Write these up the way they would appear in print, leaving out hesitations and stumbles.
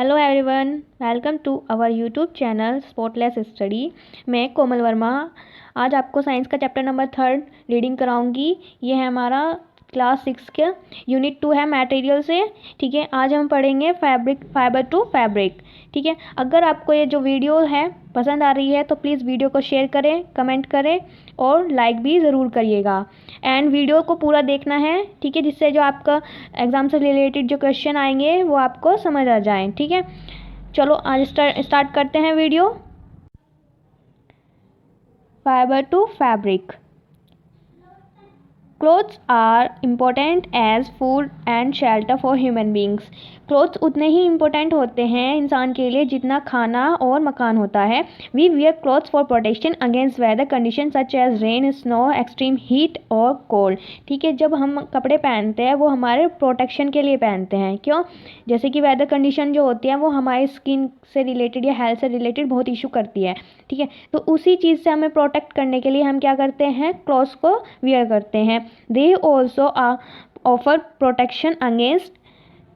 Hello everyone, welcome to our YouTube channel sportless study. मैं कोमल वर्मा आज आपको साइंस का चैप्टर नंबर 3 रीडिंग कराऊंगी। ये है हमारा क्लास 6 का यूनिट 2 है मटेरियल से। ठीक है, आज हम पढ़ेंगे फाइबर टू फैब्रिक। ठीक है, अगर आपको ये जो वीडियो है पसंद आ रही है तो प्लीज़ वीडियो को शेयर करें, कमेंट करें और लाइक भी ज़रूर करिएगा। एंड वीडियो को पूरा देखना है, ठीक है, जिससे जो आपका एग्ज़ाम से रिलेटेड जो क्वेश्चन आएंगे वो आपको समझ आ जाएं। ठीक है, चलो आज स्टार्ट करते हैं video. Fibre to fabric. Clothes are important as food and shelter for human beings. Clothes उतने ही इम्पोर्टेंट होते हैं इंसान के लिए जितना खाना और मकान होता है। We wear clothes for protection against weather condition such as rain, snow, extreme heat और कोल्ड। ठीक है, जब हम कपड़े पहनते हैं वो हमारे प्रोटेक्शन के लिए पहनते हैं। क्यों? जैसे कि वेदर कंडीशन जो होती है वो हमारी स्किन से रिलेटेड या हेल्थ से रिलेटेड बहुत इशू करती है। ठीक है, तो उसी चीज़ से हमें प्रोटेक्ट करने के लिए हम क्या करते हैं, क्लॉथ्स को वियर करते हैं। They also offer protection against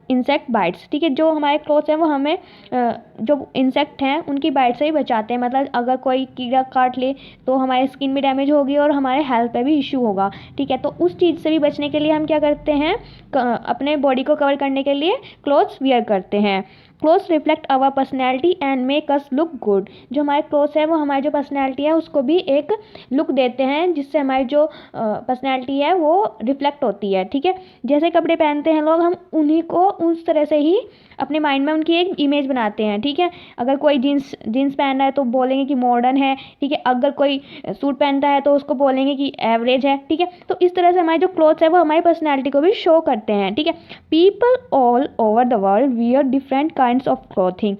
insect bytes. ठीक है, जो हमारे क्लॉथ्स हैं वो हमें जो इंसेक्ट हैं उनकी बाइट से ही बचाते हैं। मतलब अगर कोई कीड़ा काट ले तो हमारे स्किन भी डैमेज होगी और हमारे हेल्थ पे भी इशू होगा। ठीक है, तो उस चीज़ से भी बचने के लिए हम क्या करते हैं, अपने बॉडी को कवर करने के लिए क्लॉथ्स वियर करते हैं। Clothes reflect our personality and make us look good. जो हमारे क्लोथ्स है वो हमारी जो पर्सनैलिटी है उसको भी एक लुक देते हैं, जिससे हमारी जो पर्सनैलिटी है वो रिफ्लेक्ट होती है। ठीक है, जैसे कपड़े पहनते हैं लोग, हम उन्हीं को उस तरह से ही अपने माइंड में उनकी एक इमेज बनाते हैं। ठीक है, अगर कोई जीन्स पहन रहा है तो बोलेंगे कि मॉडर्न है। ठीक है, अगर कोई सूट पहनता है तो उसको बोलेंगे कि एवरेज है। ठीक है, तो इस तरह से हमारे जो क्लोथ्स है वो हमारी पर्सनैलिटी को भी शो करते हैं। ठीक है, people all over the world wear different kinds of clothing.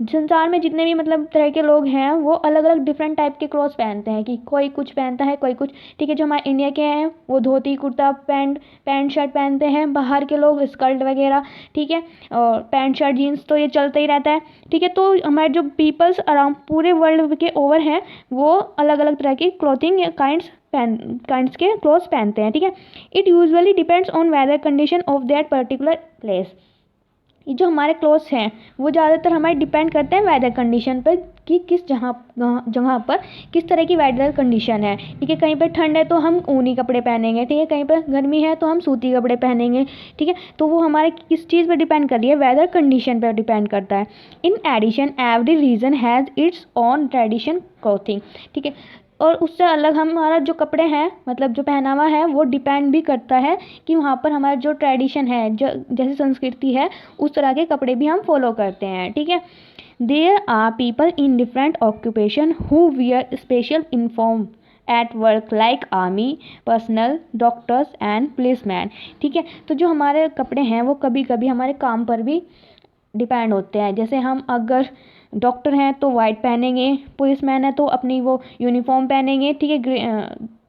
संसार में जितने भी मतलब तरह के लोग हैं वो अलग अलग डिफरेंट टाइप के क्लॉथ्स पहनते हैं, कि कोई कुछ पहनता है, कोई कुछ। ठीक है, जो हमारे इंडिया के हैं वो धोती कुर्ता पैंट शर्ट पहनते हैं, बाहर के लोग स्कर्ट वगैरह। ठीक है, और पैंट शर्ट जीन्स तो ये चलता ही रहता है। ठीक है, तो हमारे जो पीपल्स अराउंड पूरे वर्ल्ड के ओवर हैं वो अलग अलग तरह की क्लॉथिंग काइंड्स के क्लॉथ्स पहनते हैं। ठीक है, it usually depends on whether condition of that particular place. ये जो हमारे क्लोथ्स हैं वो ज़्यादातर हमारे डिपेंड करते हैं वेदर कंडीशन पर, कि किस जगह पर किस तरह की वेदर कंडीशन है। ठीक है, कहीं पर ठंड है तो हम ऊनी कपड़े पहनेंगे। ठीक है, कहीं पर गर्मी है तो हम सूती कपड़े पहनेंगे। ठीक है, तो वो हमारे किस चीज़ पर डिपेंड कर रही है, वेदर कंडीशन पर डिपेंड करता है। In addition every region has its own tradition clothing. ठीक है, और उससे अलग हमारा जो कपड़े हैं, मतलब जो पहनावा है वो डिपेंड भी करता है कि वहाँ पर हमारा जो ट्रेडिशन है, जो जैसी संस्कृति है उस तरह के कपड़े भी हम फॉलो करते हैं। ठीक है, there are people in different occupation who wear special uniform at work like army personnel, doctors and policeman. ठीक है, तो जो हमारे कपड़े हैं वो कभी कभी हमारे काम पर भी डिपेंड होते हैं। जैसे हम अगर डॉक्टर हैं तो वाइट पहनेंगे, पुलिसमैन है तो अपनी वो यूनिफॉर्म पहनेंगे। ठीक है,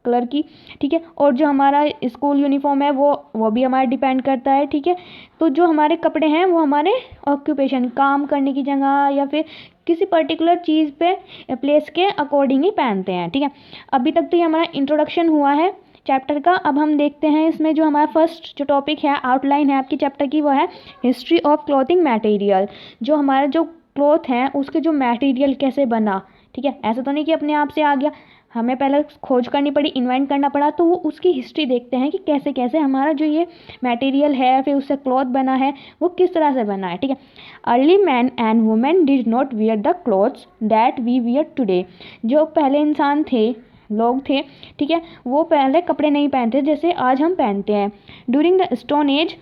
कलर की। ठीक है, और जो हमारा स्कूल यूनिफॉर्म है वो भी हमारा डिपेंड करता है। ठीक है, तो जो हमारे कपड़े हैं वो हमारे ऑक्यूपेशन, काम करने की जगह या फिर किसी पर्टिकुलर चीज़ पे प्लेस के अकॉर्डिंग ही पहनते हैं। ठीक है, अभी तक तो ये हमारा इंट्रोडक्शन हुआ है चैप्टर का। अब हम देखते हैं इसमें जो हमारा फर्स्ट जो टॉपिक है, आउटलाइन है आपकी चैप्टर की, वो है हिस्ट्री ऑफ क्लॉथिंग मटेरियल। जो हमारा जो क्लॉथ है उसके जो मटेरियल कैसे बना। ठीक है, ऐसा तो नहीं कि अपने आप से आ गया, हमें पहले खोज करनी पड़ी, इन्वेंट करना पड़ा। तो वो उसकी हिस्ट्री देखते हैं कि कैसे कैसे हमारा जो ये मटेरियल है फिर उससे क्लॉथ बना है वो किस तरह से बना है। ठीक है, early man and women did not wear the clothes that we wear today. जो पहले इंसान थे, लोग थे, ठीक है, वो पहले कपड़े नहीं पहनते जैसे आज हम पहनते हैं। During the stone age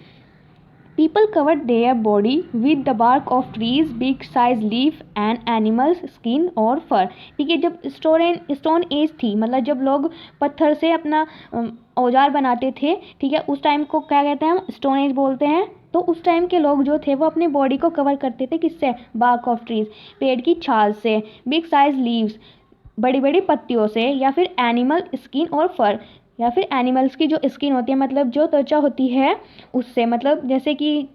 people covered their body with the bark of trees, big size leaf and animals skin और fur। ठीक है, जब स्टोन एज थी, मतलब जब लोग पत्थर से अपना औजार बनाते थे, ठीक है, उस टाइम को क्या कहते हैं, हम स्टोन एज बोलते हैं। तो उस टाइम के लोग जो थे वो अपने बॉडी को कवर करते थे किससे, बार्क ऑफ ट्रीज, पेड़ की छाल से, बिग साइज लीव्स, बड़ी बड़ी पत्तियों से, या फिर एनिमल स्किन और फर, या फिर एनिमल्स की जो स्किन होती है, मतलब जो त्वचा होती है उससे। मतलब जैसे कि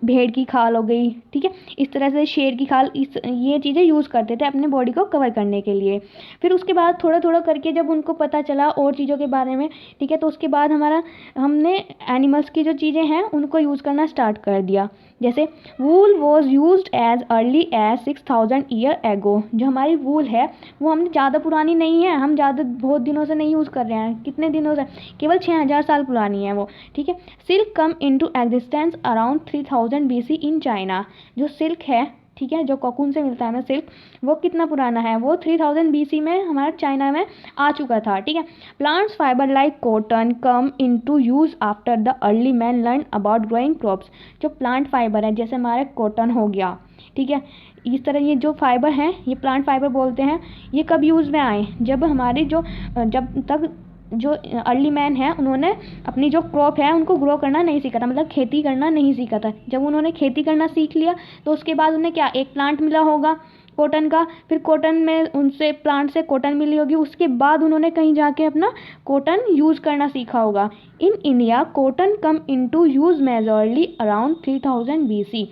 भेड़ की खाल हो गई, ठीक है, इस तरह से शेर की खाल, ये चीज़ें यूज़ करते थे अपने बॉडी को कवर करने के लिए। फिर उसके बाद थोड़ा थोड़ा करके जब उनको पता चला और चीज़ों के बारे में, ठीक है, तो उसके बाद हमने एनिमल्स की जो चीज़ें हैं उनको यूज़ करना स्टार्ट कर दिया। जैसे wool was use as early as 6000 year ago. जो हमारी वूल है वो हम ज़्यादा पुरानी नहीं है, हम बहुत दिनों से नहीं यूज़ कर रहे हैं। कितने दिनों से? केवल 6000 साल पुरानी है वो, ठीक है। Silk come into existence around 3000 BC in China. जो सिल्क है, ठीक है, जो कोकून से मिलता है हमें सिल्क, वो कितना पुराना है? वो 3000 BC में हमारे चाइना में आ चुका था, ठीक है। Plants fibre like cotton come into use after the early man learn about growing crops. जो प्लांट फाइबर है, जैसे हमारे कॉटन हो गया, ठीक है, इस तरह ये जो फाइबर हैं ये प्लांट फाइबर बोलते हैं। ये कब यूज़ में आए? जब हमारे जब तक जो अर्ली मैन है उन्होंने अपनी जो क्रॉप है उनको ग्रो करना नहीं सीखा था, मतलब खेती करना नहीं सीखा था। जब उन्होंने खेती करना सीख लिया तो उसके बाद उन्हें क्या, एक प्लांट मिला होगा कॉटन का, फिर कॉटन में उनसे प्लांट से कॉटन मिली होगी, उसके बाद उन्होंने कहीं जाके अपना कॉटन यूज़ करना सीखा होगा। In India cotton come into use majorly around 3000 BC।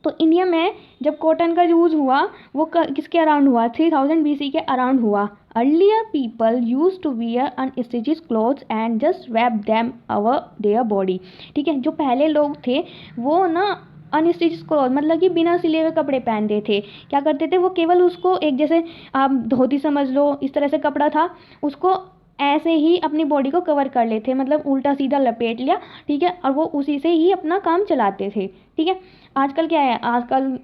तो इंडिया में जब कॉटन का यूज़ हुआ वो किसके अराउंड हुआ? 3000 BC के अराउंड हुआ। Earlier people use to wear unstitched clothes and just wrap them over their body, ठीक है। जो पहले लोग थे वो ना अनस्टिच्ड क्लोथ मतलब कि बिना सिले हुए कपड़े पहनते थे। क्या करते थे? वो केवल उसको एक, जैसे आप धोती समझ लो, इस तरह से कपड़ा था, उसको ऐसे ही अपनी बॉडी को कवर कर लेते, मतलब उल्टा सीधा लपेट लिया, ठीक है, और वो उसी से ही अपना काम चलाते थे, ठीक है। आजकल क्या है? आजकल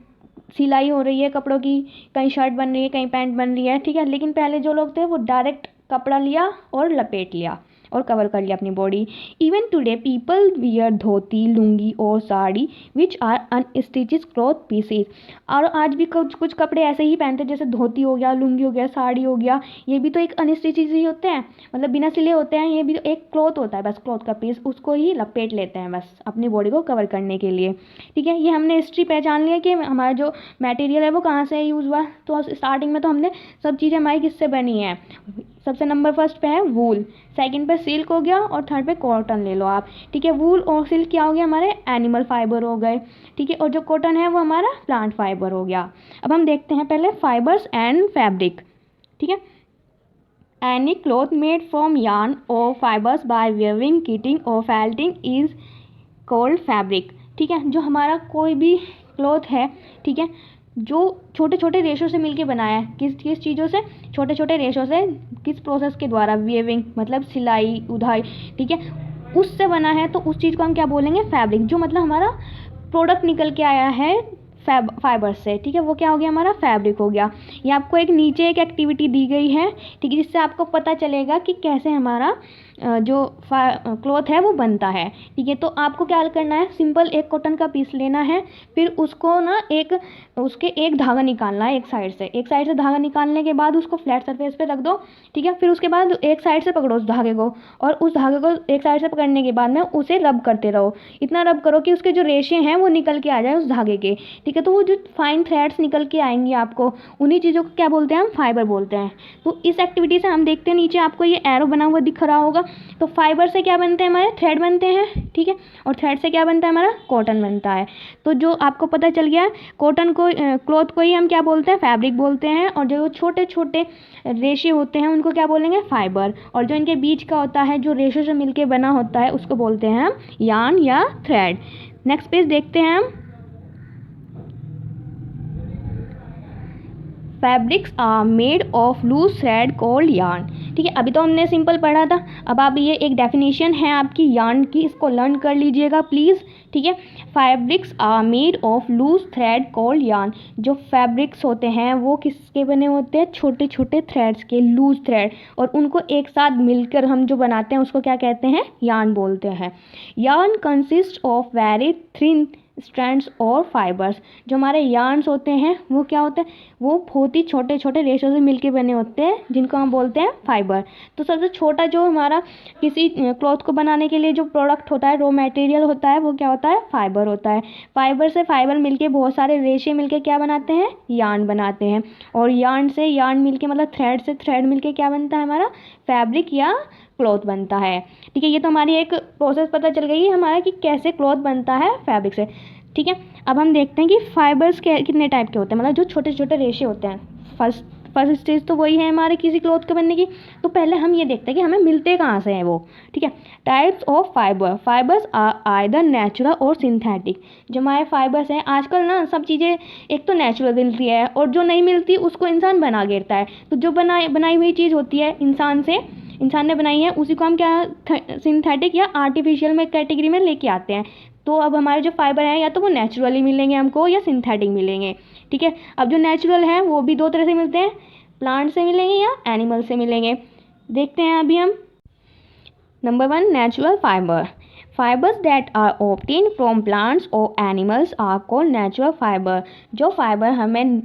सिलाई हो रही है कपड़ों की, कहीं शर्ट बन रही है, कहीं पैंट बन रही है, ठीक है। लेकिन पहले जो लोग थे वो डायरेक्ट कपड़ा लिया और लपेट लिया और कवर कर लिया अपनी body. Even today people wear dhoti, lungi और sari which are unstitched cloth pieces. और आज भी कुछ कुछ कपड़े ऐसे ही पहनते हैं, जैसे धोती हो गया, लुंगी हो गया, साड़ी हो गया, ये भी तो एक अनस्टिच्ड ही होते हैं, मतलब बिना सिले होते हैं। ये भी तो एक क्लॉथ होता है, बस क्लॉथ का पीस, उसको ही लपेट लेते हैं बस अपनी बॉडी को कवर करने के लिए, ठीक है। ये हमने हिस्ट्री पहचान लिया कि हमारा जो मटेरियल है वो कहाँ से यूज़ हुआ। तो स्टार्टिंग में तो हमने सब चीज़ें हमारी किससे बनी है? सबसे नंबर फर्स्ट पे है वूल, सेकंड पे सिल्क हो गया और थर्ड पे कॉटन ले लो आप, ठीक है। वूल और सिल्क क्या हो गया? हमारे एनिमल फाइबर हो गए, ठीक है, और जो कॉटन है वो हमारा प्लांट फाइबर हो गया। अब हम देखते हैं पहले फाइबर्स एंड फैब्रिक, ठीक है। Any cloth made from yarn और फाइबर्स बाय वीविंग, किटिंग और फेल्टिंग इज कॉल्ड फैब्रिक, ठीक है। जो हमारा कोई भी क्लॉथ है, ठीक है, जो छोटे छोटे रेशों से मिलके बनाया है, किस किस चीज़ों से? छोटे छोटे रेशों से, किस प्रोसेस के द्वारा? वीविंग मतलब सिलाई उधाई, ठीक है, उससे बना है, तो उस चीज़ को हम क्या बोलेंगे? फैब्रिक। जो मतलब हमारा प्रोडक्ट निकल के आया है फाइबर से, ठीक है, वो क्या हो गया? हमारा फैब्रिक हो गया। ये आपको एक नीचे एक एक्टिविटी दी गई है, ठीक है, जिससे आपको पता चलेगा कि कैसे हमारा जो क्लॉथ है वो बनता है, ठीक है। तो आपको क्या करना है? सिंपल एक कॉटन का पीस लेना है, फिर उसको ना उसके एक धागा निकालना है एक साइड से धागा निकालने के बाद उसको फ्लैट सरफेस पे रख दो, ठीक है। फिर उसके बाद एक साइड से पकड़ो उस धागे को, और उस धागे को एक साइड से पकड़ने के बाद में उसे रब करते रहो। इतना रब करो कि उसके जो रेशे हैं वो निकल के आ जाए उस धागे के, ठीक है। तो वो जो फाइन थ्रेड्स निकल के आएंगी आपको, उन्हीं चीज़ों को क्या बोलते हैं? हम फाइबर बोलते हैं। तो इस एक्टिविटी से हम देखते हैं, नीचे आपको ये एरो बना हुआ दिख रहा होगा। तो फाइबर से क्या बनते हैं? हमारे थ्रेड बनते हैं, ठीक है, और थ्रेड से क्या बनता है? हमारा कॉटन बनता है। तो जो आपको पता चल गया, कॉटन को, क्लॉथ को ही हम क्या बोलते हैं? फैब्रिक बोलते हैं। और जो छोटे छोटे रेशे होते हैं उनको क्या बोलेंगे? फाइबर। और जो इनके बीच का होता है, जो रेशे से मिलके बना होता है, उसको बोलते हैं हम यार्न या थ्रेड। नेक्स्ट पेज देखते हैं हम। Fabrics are made of loose thread called yarn, ठीक है। अभी तो हमने सिंपल पढ़ा था, अब आप ये एक डेफिनेशन है आपकी यार्न की, इसको लर्न कर लीजिएगा प्लीज़, ठीक है। Fabrics are made of loose thread called yarn. जो फैब्रिक्स होते हैं वो किसके बने होते हैं? छोटे छोटे थ्रेड्स के, लूज थ्रेड, और उनको एक साथ मिलकर हम जो बनाते हैं उसको क्या कहते हैं? यार्न बोलते हैं। Yarn consist of very thin strands और फाइबर्स। जो हमारे यार्न्स होते हैं वो क्या होते हैं? वो बहुत ही छोटे छोटे रेशों से मिलके बने होते हैं, जिनको हम बोलते हैं फाइबर। तो सबसे छोटा जो हमारा किसी क्लॉथ को बनाने के लिए जो प्रोडक्ट होता है, रॉ मटेरियल होता है, वो क्या होता है? फाइबर होता है। फाइबर से फाइबर मिलके, बहुत सारे रेशे मिलके क्या बनाते हैं? यार्न बनाते हैं। और यार्न से यार्न मिलके, मतलब थ्रेड से थ्रेड मिलके क्या बनता है? हमारा फैब्रिक या क्लॉथ बनता है, ठीक है। ये तो हमारी एक प्रोसेस पता चल गई है हमारा कि कैसे क्लॉथ बनता है फैब्रिक से। ठीक है। अब हम देखते हैं कि फाइबर्स के कितने टाइप के होते हैं, मतलब जो छोटे छोटे रेशे होते हैं। फर्स्ट स्टेज तो वही है हमारे किसी क्लॉथ के बनने की। तो पहले हम ये देखते हैं कि हमें मिलते कहाँ से हैं वो, ठीक है। Types of fibres are either natural और सिंथेटिक। जो हमारे फाइबर्स हैं, आजकल ना सब चीज़ें एक तो नेचुरल मिलती है और जो नहीं मिलती उसको इंसान बना घेरता है। तो जो बनाई हुई चीज़ होती है इंसान ने बनाई है, उसी को हम क्या सिंथेटिक या आर्टिफिशियल में कैटेगरी में लेके आते हैं। तो अब हमारे जो फाइबर हैं या तो वो नेचुरली मिलेंगे हमको या सिंथेटिक मिलेंगे, ठीक है। अब जो नेचुरल हैं वो भी दो तरह से मिलते हैं, प्लांट से मिलेंगे या एनिमल से मिलेंगे। देखते हैं अभी हम। Number 1, natural fibre. Fibres that are obtain from plants और animals are called natural fibre. जो फाइबर हमें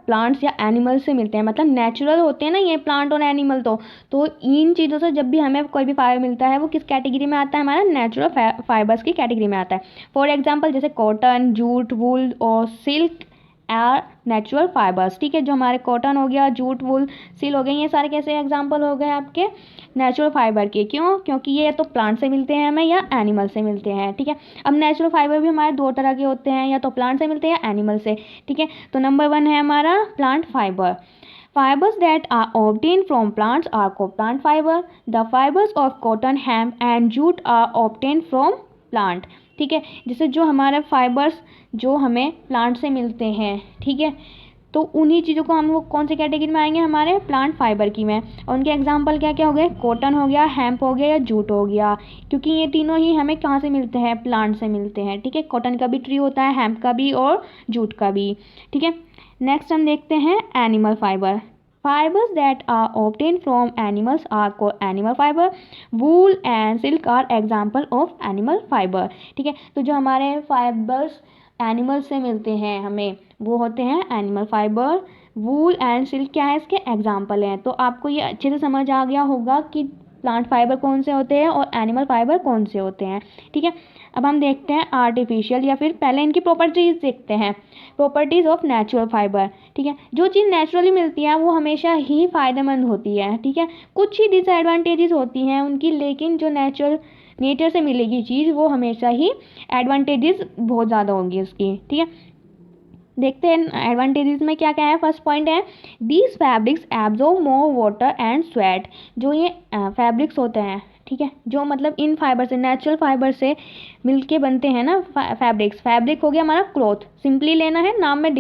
प्लांट्स या एनिमल से मिलते हैं, मतलब नेचुरल होते हैं ना ये प्लांट और एनिमल, तो इन चीज़ों से जब भी हमें कोई भी फाइबर मिलता है वो किस कैटेगरी में आता है, हमारा नेचुरल फाइबर्स की कैटेगरी में आता है। फॉर एग्जांपल जैसे कॉटन, जूट, वूल और सिल्क आर नेचुरल फाइबर्स, ठीक है। जो हमारे कॉटन हो गया, जूट, वूल, सिल हो गए, ये सारे कैसे एग्जांपल हो गए आपके नेचुरल फाइबर के। क्यों? क्योंकि ये तो प्लांट से मिलते हैं हमें या एनिमल से मिलते हैं, ठीक है। अब नेचुरल फाइबर भी हमारे दो तरह के होते हैं, या तो प्लांट से मिलते हैं या एनिमल से, ठीक है। तो नंबर 1 है हमारा plant fibre. Fibers that are obtained from plants are called plant fiber. The fibers of cotton, hemp and jute are obtained from plant. ठीक है। जैसे जो हमारे फाइबर्स जो हमें प्लांट से मिलते हैं, ठीक है, तो उन्हीं चीज़ों को हम वो कौन से कैटेगरी में आएंगे, हमारे प्लांट फाइबर की में। और उनके एग्जांपल क्या क्या हो गए, कॉटन हो गया, हेम्प हो गया या जूट हो गया, क्योंकि ये तीनों ही हमें कहाँ से मिलते हैं, प्लांट से मिलते हैं, ठीक है। कॉटन का भी ट्री होता है, हेम्प का भी और जूट का भी, ठीक है। नेक्स्ट हम देखते हैं animal fibre. Fibers that are obtained from animals are called animal fiber. Wool and silk are example of animal fiber. ठीक है। तो जो हमारे फाइबर्स एनिमल से मिलते हैं हमें वो होते हैं animal fibre. Wool and silk क्या है, इसके एग्जाम्पल हैं। तो आपको ये अच्छे से समझ आ गया होगा कि प्लांट फाइबर कौन से होते हैं और एनिमल फाइबर कौन से होते हैं, ठीक है। अब हम देखते हैं आर्टिफिशियल, या फिर पहले इनकी प्रॉपर्टीज़ देखते हैं, प्रॉपर्टीज़ ऑफ नेचुरल फाइबर, ठीक है। जो चीज़ नेचुरली मिलती है वो हमेशा ही फ़ायदेमंद होती है, ठीक है। कुछ ही डिसएडवांटेजेस होती हैं उनकी, लेकिन जो नेचर से मिलेगी चीज़ वो हमेशा ही एडवांटेजेस बहुत ज़्यादा होंगी उसकी, ठीक है। देखते हैं एडवांटेजेस में क्या क्या है। फर्स्ट पॉइंट है, these fabrics absorb more water and sweat. जो ये फैब्रिक्स होते हैं, ठीक है, जो मतलब इन फाइबर से, नेचुरल फाइबर से मिलके बनते हैं ना फैब्रिक्स। फैब्रिक हो गया हमारा क्लॉथ, सिंपली लेना है, नाम में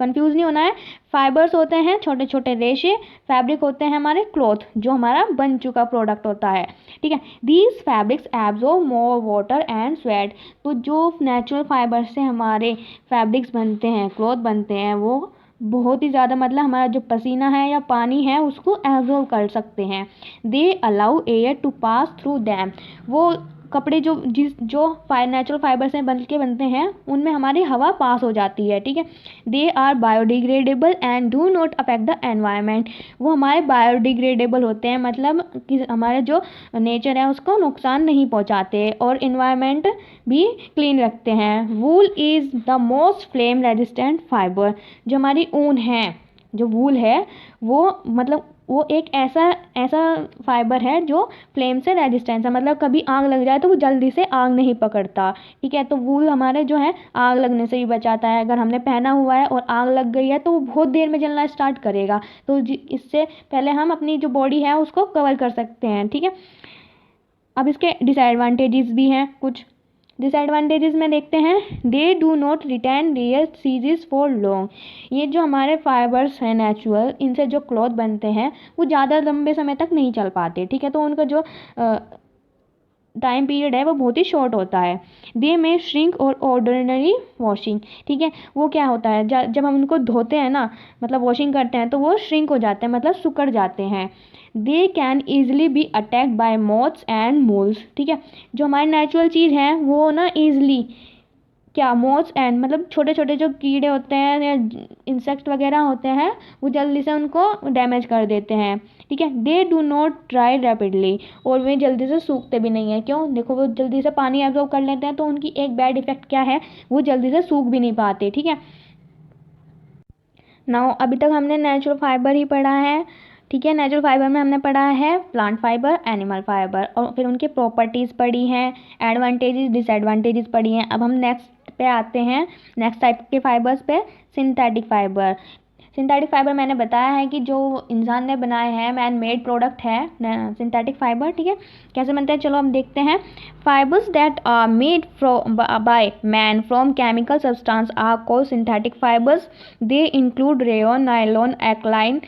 कंफ्यूज नहीं होना है। फाइबर्स होते हैं छोटे छोटे रेशे, फैब्रिक होते हैं हमारे क्लॉथ जो हमारा बन चुका प्रोडक्ट होता है, ठीक है। These fabrics absorb more water and sweat. तो जो नेचुरल फाइबर से हमारे फैब्रिक्स बनते हैं, क्लॉथ बनते हैं, वो बहुत ही ज़्यादा, मतलब हमारा जो पसीना है या पानी है उसको एब्जॉर्ब कर सकते हैं। They allow air to pass through them. वो कपड़े जो नेचुरल फाइबर से बनते हैं उनमें हमारी हवा पास हो जाती है, ठीक है। They are biodegradable and do not affect the environment. वो हमारे बायोडिग्रेडेबल होते हैं, मतलब कि हमारे जो नेचर है उसको नुकसान नहीं पहुंचाते और इन्वायरमेंट भी क्लीन रखते हैं। Wool is the most flame resistant fibre. जो हमारी ऊन है, जो वूल है, वो मतलब वो एक ऐसा फाइबर है जो फ्लेम से रेजिस्टेंस है, मतलब कभी आग लग जाए तो वो जल्दी से आग नहीं पकड़ता, ठीक है। तो वूल हमारे जो है आग लगने से भी बचाता है। अगर हमने पहना हुआ है और आग लग गई है तो वो बहुत देर में जलना स्टार्ट करेगा, तो इससे पहले हम अपनी जो बॉडी है उसको कवर कर सकते हैं, ठीक है। अब इसके डिसएडवांटेजेस भी हैं कुछ। डिसएडवांटेजेस में देखते हैं, they do not retain their series for long. ये जो हमारे फाइबर्स हैं नेचुरल, इनसे जो क्लॉथ बनते हैं वो ज़्यादा लंबे समय तक नहीं चल पाते, ठीक है। तो उनका जो टाइम पीरियड है वो बहुत ही शॉर्ट होता है। दे में श्रिंक और ऑर्डिनरी वॉशिंग, ठीक है। वो क्या होता है, जब हम उनको धोते हैं ना, मतलब वॉशिंग करते हैं, तो वो श्रिंक हो जाते हैं, मतलब सिकुड़ जाते हैं। They can easily B attacked by moths and moles, ठीक है। जो हमारी नेचुरल चीज़ है वो ना ईजिली क्या, मॉथ्स एंड मतलब छोटे छोटे जो कीड़े होते हैं या इंसेक्ट वगैरह होते हैं वो जल्दी से उनको डैमेज कर देते हैं, ठीक है। They do not dry rapidly. और वे जल्दी से सूखते भी नहीं है। क्यों? देखो, वो जल्दी से पानी एब्जॉर्ब कर लेते हैं, तो उनकी एक बैड इफेक्ट क्या है, वो जल्दी से सूख भी नहीं पाते, ठीक है। नाउ अभी तक हमने नेचुरल फाइबर ही पढ़ा है, ठीक है। नेचुरल फाइबर में हमने पढ़ा है प्लांट फाइबर, एनिमल फाइबर, और फिर उनकी प्रॉपर्टीज़ पढ़ी हैं, एडवांटेजेस डिसएडवांटेजेस पढ़ी हैं। अब हम नेक्स्ट पे आते हैं नेक्स्ट टाइप के फाइबर्स पे, सिंथेटिक फाइबर। सिंथेटिक फाइबर मैंने बताया है कि जो इंसान ने बनाए हैं, मैन मेड प्रोडक्ट है सिंथेटिक फाइबर, ठीक है। कैसे बनते हैं चलो हम देखते हैं। Fibres that are made by man from chemical substance are called synthetic fibres. They include rayon, nylon, acrylic,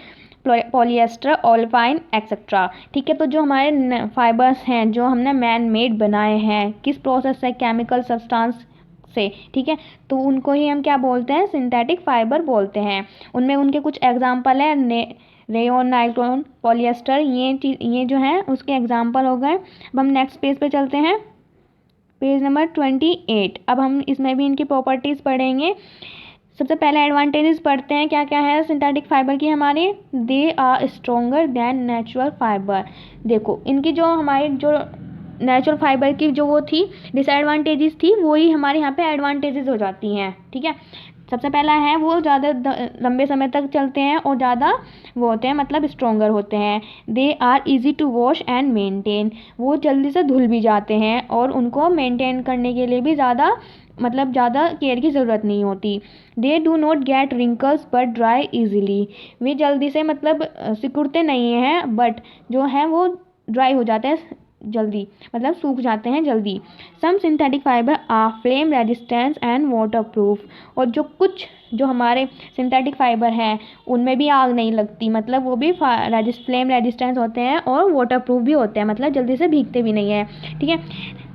polyester, olefin et cetera, ठीक है। तो जो हमारे फाइबर्स हैं जो हमने मैन मेड बनाए हैं, किस प्रोसेस से, केमिकल सब्सटेंस से, ठीक है, तो उनको ही हम क्या बोलते हैं, सिंथेटिक फाइबर बोलते हैं। उनमें उनके कुछ एग्जाम्पल है, रेयॉन, नायलॉन, पॉलिएस्टर, ये जो हैं उसके एग्जाम्पल हो गए। अब हम नेक्स्ट पेज पे चलते हैं, पेज नंबर 28। अब हम इसमें भी इनकी प्रॉपर्टीज़ पढ़ेंगे। सबसे पहले एडवांटेजेस पढ़ते हैं, क्या क्या है सिंथेटिक फाइबर की हमारे। They are stronger than natural fibre. देखो इनकी जो हमारी जो नेचुरल फाइबर की जो वो थी डिसएडवांटेजेस थी, वही हमारे यहाँ पे एडवांटेजेस हो जाती हैं, ठीक है। सबसे पहला है वो ज़्यादा लंबे समय तक चलते हैं और ज़्यादा वो होते हैं, मतलब स्ट्रोंगर होते हैं। They are easy to wash and maintain, वो जल्दी से धुल भी जाते हैं और उनको मेंटेन करने के लिए भी ज़्यादा केयर की ज़रूरत नहीं होती। They do not get wrinkles but dry easily, वे जल्दी से मतलब सिकुड़ते नहीं हैं, बट जो है वो ड्राई हो जाते हैं जल्दी, मतलब सूख जाते हैं जल्दी। Some synthetic fibre are flame resistance and waterproof, और जो हमारे सिंथेटिक फाइबर हैं उनमें भी आग नहीं लगती, मतलब वो भी फ्लेम रेजिस्टेंस होते हैं और वाटर प्रूफ भी होते हैं, मतलब जल्दी से भीगते भी नहीं हैं, ठीक है।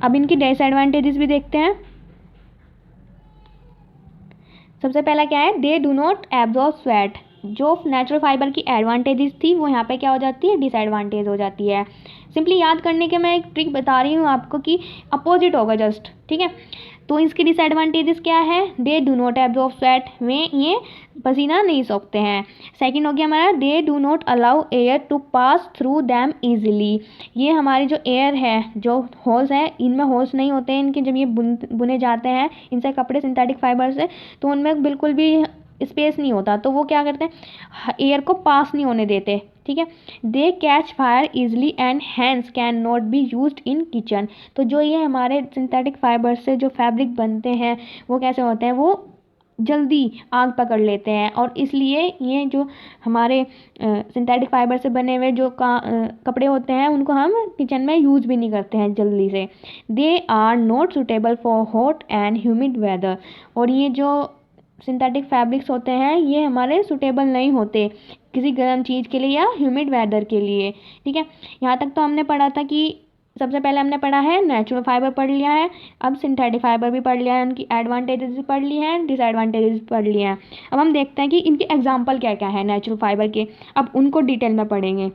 अब इनकी डिसएडवांटेजेस भी देखते हैं। सबसे पहला क्या है, they do not absorb sweat. जो नेचुरल फाइबर की एडवांटेजेस थी वो यहाँ पे क्या हो जाती है, डिसएडवांटेज हो जाती है। सिंपली याद करने के मैं एक ट्रिक बता रही हूँ आपको कि अपोजिट होगा जस्ट, ठीक है। तो इसकी डिसएडवांटेजेस क्या है, they do not absorb sweat, वे ये पसीना नहीं सोखते हैं। सेकंड हो गया हमारा, they do not allow air to pass through them easily, ये हमारी जो एयर है, जो होल्स है, इनमें होल्स नहीं होते हैं इनके, जब ये बुने जाते हैं इनसे कपड़े सिंथेटिक फाइबर से, तो उनमें बिल्कुल भी स्पेस नहीं होता, तो वो क्या करते हैं, एयर को पास नहीं होने देते, ठीक है। They catch fire easily and hands can not be used in kitchen. तो जो ये हमारे सिंथेटिक फाइबर से जो फैब्रिक बनते हैं वो कैसे होते हैं, वो जल्दी आग पकड़ लेते हैं, और इसलिए ये जो हमारे सिंथेटिक फाइबर से बने हुए जो कपड़े होते हैं उनको हम किचन में यूज़ भी नहीं करते हैं जल्दी से। They are not suitable for hot and humid weather, और ये जो सिंथेटिक फैब्रिक्स होते हैं ये हमारे सुटेबल नहीं होते किसी गर्म चीज़ के लिए या ह्यूमिड वेदर के लिए, ठीक है। यहाँ तक तो हमने पढ़ा था कि सबसे पहले हमने पढ़ा है नेचुरल फाइबर पढ़ लिया है, अब सिंथेटिक फाइबर भी पढ़ लिया है, उनकी एडवांटेजेस भी पढ़ ली हैं, डिसएडवांटेजेस पढ़ लिए हैं। अब हम देखते हैं कि इनके एग्जाम्पल क्या क्या है नेचुरल फाइबर के, अब उनको डिटेल में पढ़ेंगे।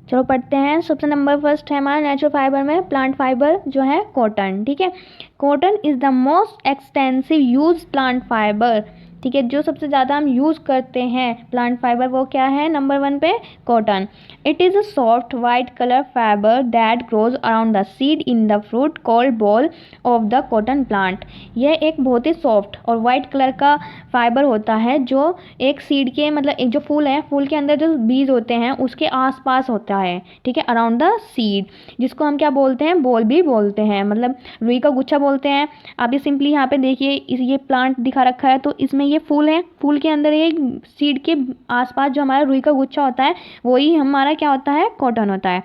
चलो पढ़ते हैं। सबसे नंबर फर्स्ट है हमारा नेचुरल फाइबर में प्लांट फाइबर जो है कॉटन, ठीक है। Cotton is the most extensive use plant fibre, ठीक है। जो सबसे ज़्यादा हम यूज़ करते हैं प्लांट फाइबर वो क्या है, नंबर 1 पे cotton. It is a soft white colour fibre that grows around the seed in the fruit called ball of the cotton plant. यह एक बहुत ही सॉफ्ट और वाइट कलर का फाइबर होता है जो एक सीड के, मतलब एक जो फूल है, फूल के अंदर जो बीज होते हैं उसके आसपास होता है, ठीक है, अराउंड द सीड, जिसको हम क्या बोलते हैं, बॉल भी बोलते हैं, मतलब रुई का गुच्छा बोलते हैं। आप ये सिंपली यहाँ पे देखिए, ये प्लांट दिखा रखा है, तो इसमें ये फूल है, फूल के अंदर ये सीड के आसपास जो हमारा रुई का गुच्छा होता है वही हमारा क्या होता है, कॉटन होता है।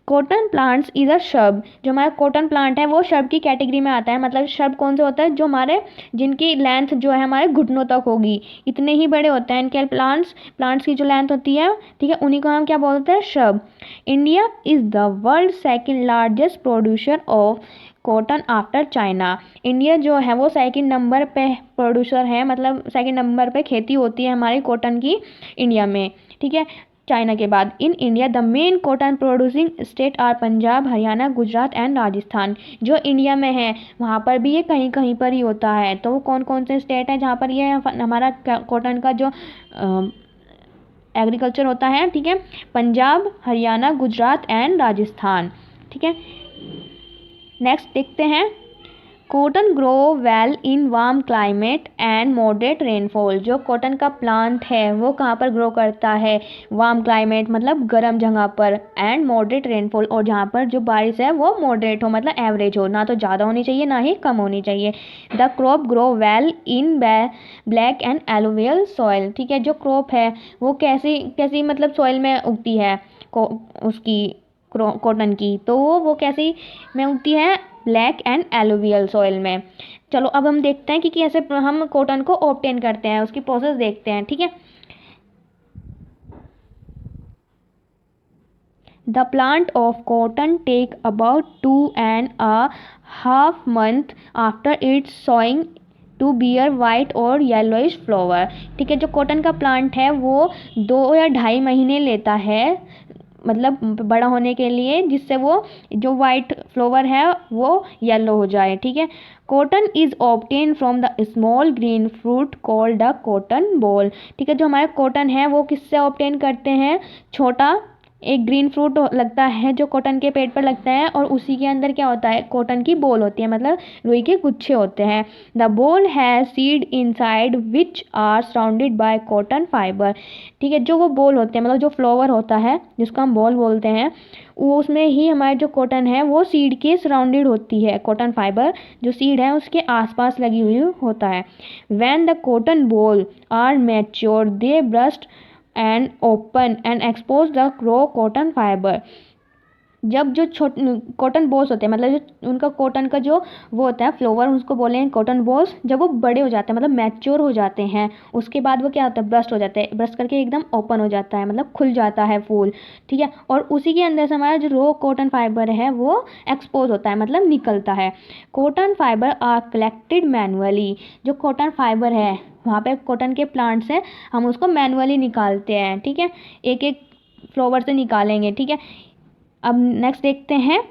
Cotton plants is a shrub, जो हमारा कॉटन प्लांट है वो श्रब की कैटेगरी में आता है। मतलब श्रब कौन से होता है, जो हमारे जिनकी लेंथ जो है हमारे घुटनों तक होगी, इतने ही बड़े होते हैं इनके प्लांट्स की जो लेंथ होती है, ठीक है, उन्हीं को हम क्या बोलते हैं, shrub. India is the world second largest producer of cotton after China. India जो है वो सेकंड नंबर पे प्रोड्यूसर है, मतलब सेकंड नंबर पे खेती होती है हमारी कॉटन की इंडिया में, ठीक है, चाइना के बाद। In India the main cotton producing state are Punjab, Haryana, Gujarat and Rajasthan. जो इंडिया में है वहाँ पर भी ये कहीं कहीं पर ही होता है, तो वो कौन कौन से स्टेट है जहाँ पर ये हमारा कॉटन का जो एग्रीकल्चर होता है, ठीक है, पंजाब, हरियाणा, गुजरात एंड राजस्थान, ठीक है। नेक्स्ट देखते हैं cotton grow well in warm climate and moderate rainfall. जो कॉटन का प्लांट है वो कहाँ पर ग्रो करता है? वार्म क्लाइमेट मतलब गर्म जगह पर, एंड मॉडरेट रेनफॉल, और जहाँ पर जो बारिश है वो मॉडरेट हो मतलब एवरेज हो, ना तो ज़्यादा होनी चाहिए ना ही कम होनी चाहिए। The crop grow well in black and alluvial soil. ठीक है, जो क्रॉप है वो कैसी कैसी मतलब सॉइल में उगती है उसकी कॉटन की, तो वो कैसी में उगती है? ब्लैक एंड एलुवियल सॉइल में। चलो अब हम देखते हैं कि कैसे हम कॉटन को ऑब्टेन करते हैं, उसकी प्रोसेस देखते हैं। ठीक है, the plant of cotton take about 2.5 months after its sowing to bear white और येलोइश फ्लावर। ठीक है, जो कॉटन का प्लांट है वो 2 या 2.5 महीने लेता है मतलब बड़ा होने के लिए, जिससे वो जो वाइट फ्लावर है वो येलो हो जाए। ठीक है, cotton is obtain from the small green fruit called the cotton ball. ठीक है, जो हमारे कॉटन है वो किससे ऑब्टेन करते हैं? छोटा एक ग्रीन फ्रूट लगता है जो कॉटन के पेड़ पर लगता है, और उसी के अंदर क्या होता है? कॉटन की बॉल होती है, मतलब रुई के गुच्छे होते हैं। The boll has seed inside which are surrounded by cotton fibre. ठीक है, जो वो बॉल होते हैं मतलब जो फ्लावर होता है जिसको हम बॉल बोलते हैं, वो उसमें ही हमारे जो कॉटन है वो सीड के सराउंडेड होती है। कॉटन फाइबर जो सीड है उसके आसपास लगी हुई होता है। When the cotton boll are mature they burst and open and expose the raw cotton fiber। जब जो कॉटन बॉल्स होते हैं मतलब जो उनका कॉटन का जो वो होता है फ्लावर, उसको बोले हैं कॉटन बॉल्स, जब वो बड़े हो जाते हैं मतलब मैच्योर हो जाते हैं, उसके बाद वो क्या होता है? ब्रस्ट हो जाते हैं, ब्रस्ट करके एकदम ओपन हो जाता है मतलब खुल जाता है फूल। ठीक है, और उसी के अंदर से हमारा जो रो कॉटन फाइबर है वो एक्सपोज होता है मतलब निकलता है। Cotton fibre are collected manually. जो कॉटन फाइबर है वहाँ पे कॉटन के प्लांट से हम उसको मैनुअली निकालते हैं। ठीक है, एक एक फ्लावर से निकालेंगे। ठीक है, अब नेक्स्ट देखते हैं।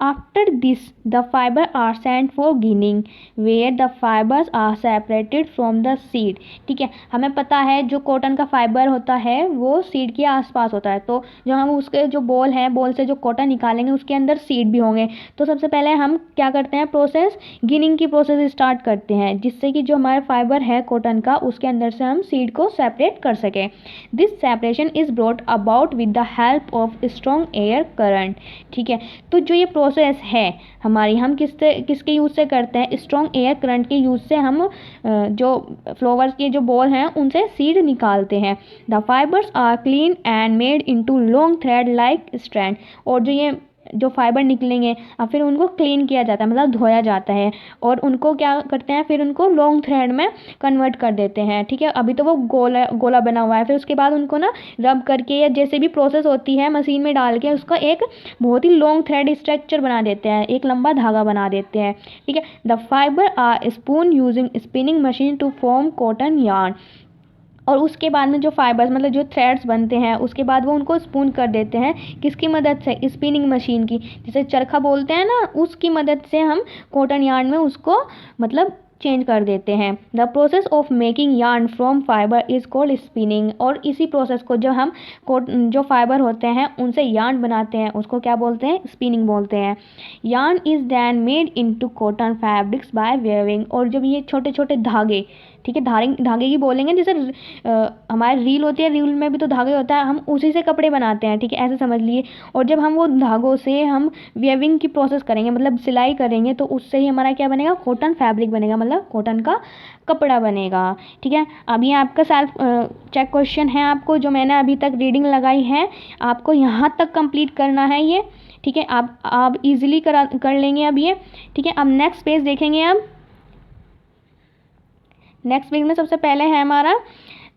After this, the fiber are sent for ginning, where the fibers are separated from the seed। ठीक है, हमें पता है जो कॉटन का फाइबर होता है वो सीड के आसपास होता है, तो जब हम उसके जो बॉल है, बॉल से जो कॉटन निकालेंगे उसके अंदर सीड भी होंगे। तो सबसे पहले हम क्या करते हैं? प्रोसेस गिनिंग की प्रोसेस स्टार्ट करते हैं, जिससे कि जो हमारा फाइबर है कॉटन का उसके अंदर से हम सीड को सेपरेट कर सकें। This separation is brought about with the help of strong air current. ठीक है, तो जो ये प्रोसेस है हमारी, हम किसके यूज़ से करते हैं? स्ट्रॉन्ग एयर करंट के यूज़ से हम जो फ्लावर्स के जो बॉल हैं उनसे सीड निकालते हैं। The fibres are clean and made into long thread like strand. और जो ये जो फाइबर निकलेंगे अब फिर उनको क्लीन किया जाता है मतलब धोया जाता है, और उनको क्या करते हैं? फिर उनको लॉन्ग थ्रेड में कन्वर्ट कर देते हैं। ठीक है, अभी तो वो गोला गोला बना हुआ है, फिर उसके बाद उनको ना रब करके या जैसे भी प्रोसेस होती है मशीन में डाल के उसका एक बहुत ही लॉन्ग थ्रेड स्ट्रक्चर बना देते हैं, एक लंबा धागा बना देते हैं। ठीक है, the fibre are spun using spinning machine to form cotton yarn. और उसके बाद में जो फाइबर्स मतलब जो थ्रेड्स बनते हैं उसके बाद वो उनको स्पून कर देते हैं, किसकी मदद से? स्पिनिंग मशीन की, जैसे चरखा बोलते हैं ना, उसकी मदद से हम कॉटन यार्न में उसको मतलब चेंज कर देते हैं। The process of making yarn from fibre is called spinning. और इसी प्रोसेस को जब हम जो फाइबर होते हैं उनसे यार्न बनाते हैं उसको क्या बोलते हैं? स्पिनिंग बोलते हैं। Yarn is then made into cotton fabrics by weaving. और जब ये छोटे छोटे धागे, ठीक है, धागे की बोलेंगे, जैसे हमारे रील होती है, रील में भी तो धागे होता है, हम उसी से कपड़े बनाते हैं। ठीक है, ऐसे समझ लिए। और जब हम वो धागों से हम वेविंग की प्रोसेस करेंगे मतलब सिलाई करेंगे, तो उससे ही हमारा क्या बनेगा? कॉटन फैब्रिक बनेगा, मतलब कॉटन का कपड़ा बनेगा। ठीक है, अब ये आपका सेल्फ चेक क्वेश्चन है, आपको जो मैंने अभी तक रीडिंग लगाई है आपको यहाँ तक कंप्लीट करना है ये। ठीक है, आप इजीली कर लेंगे अब ये। ठीक है, अब नेक्स्ट पेज देखेंगे। अब नेक्स्ट पेज में सबसे पहले है हमारा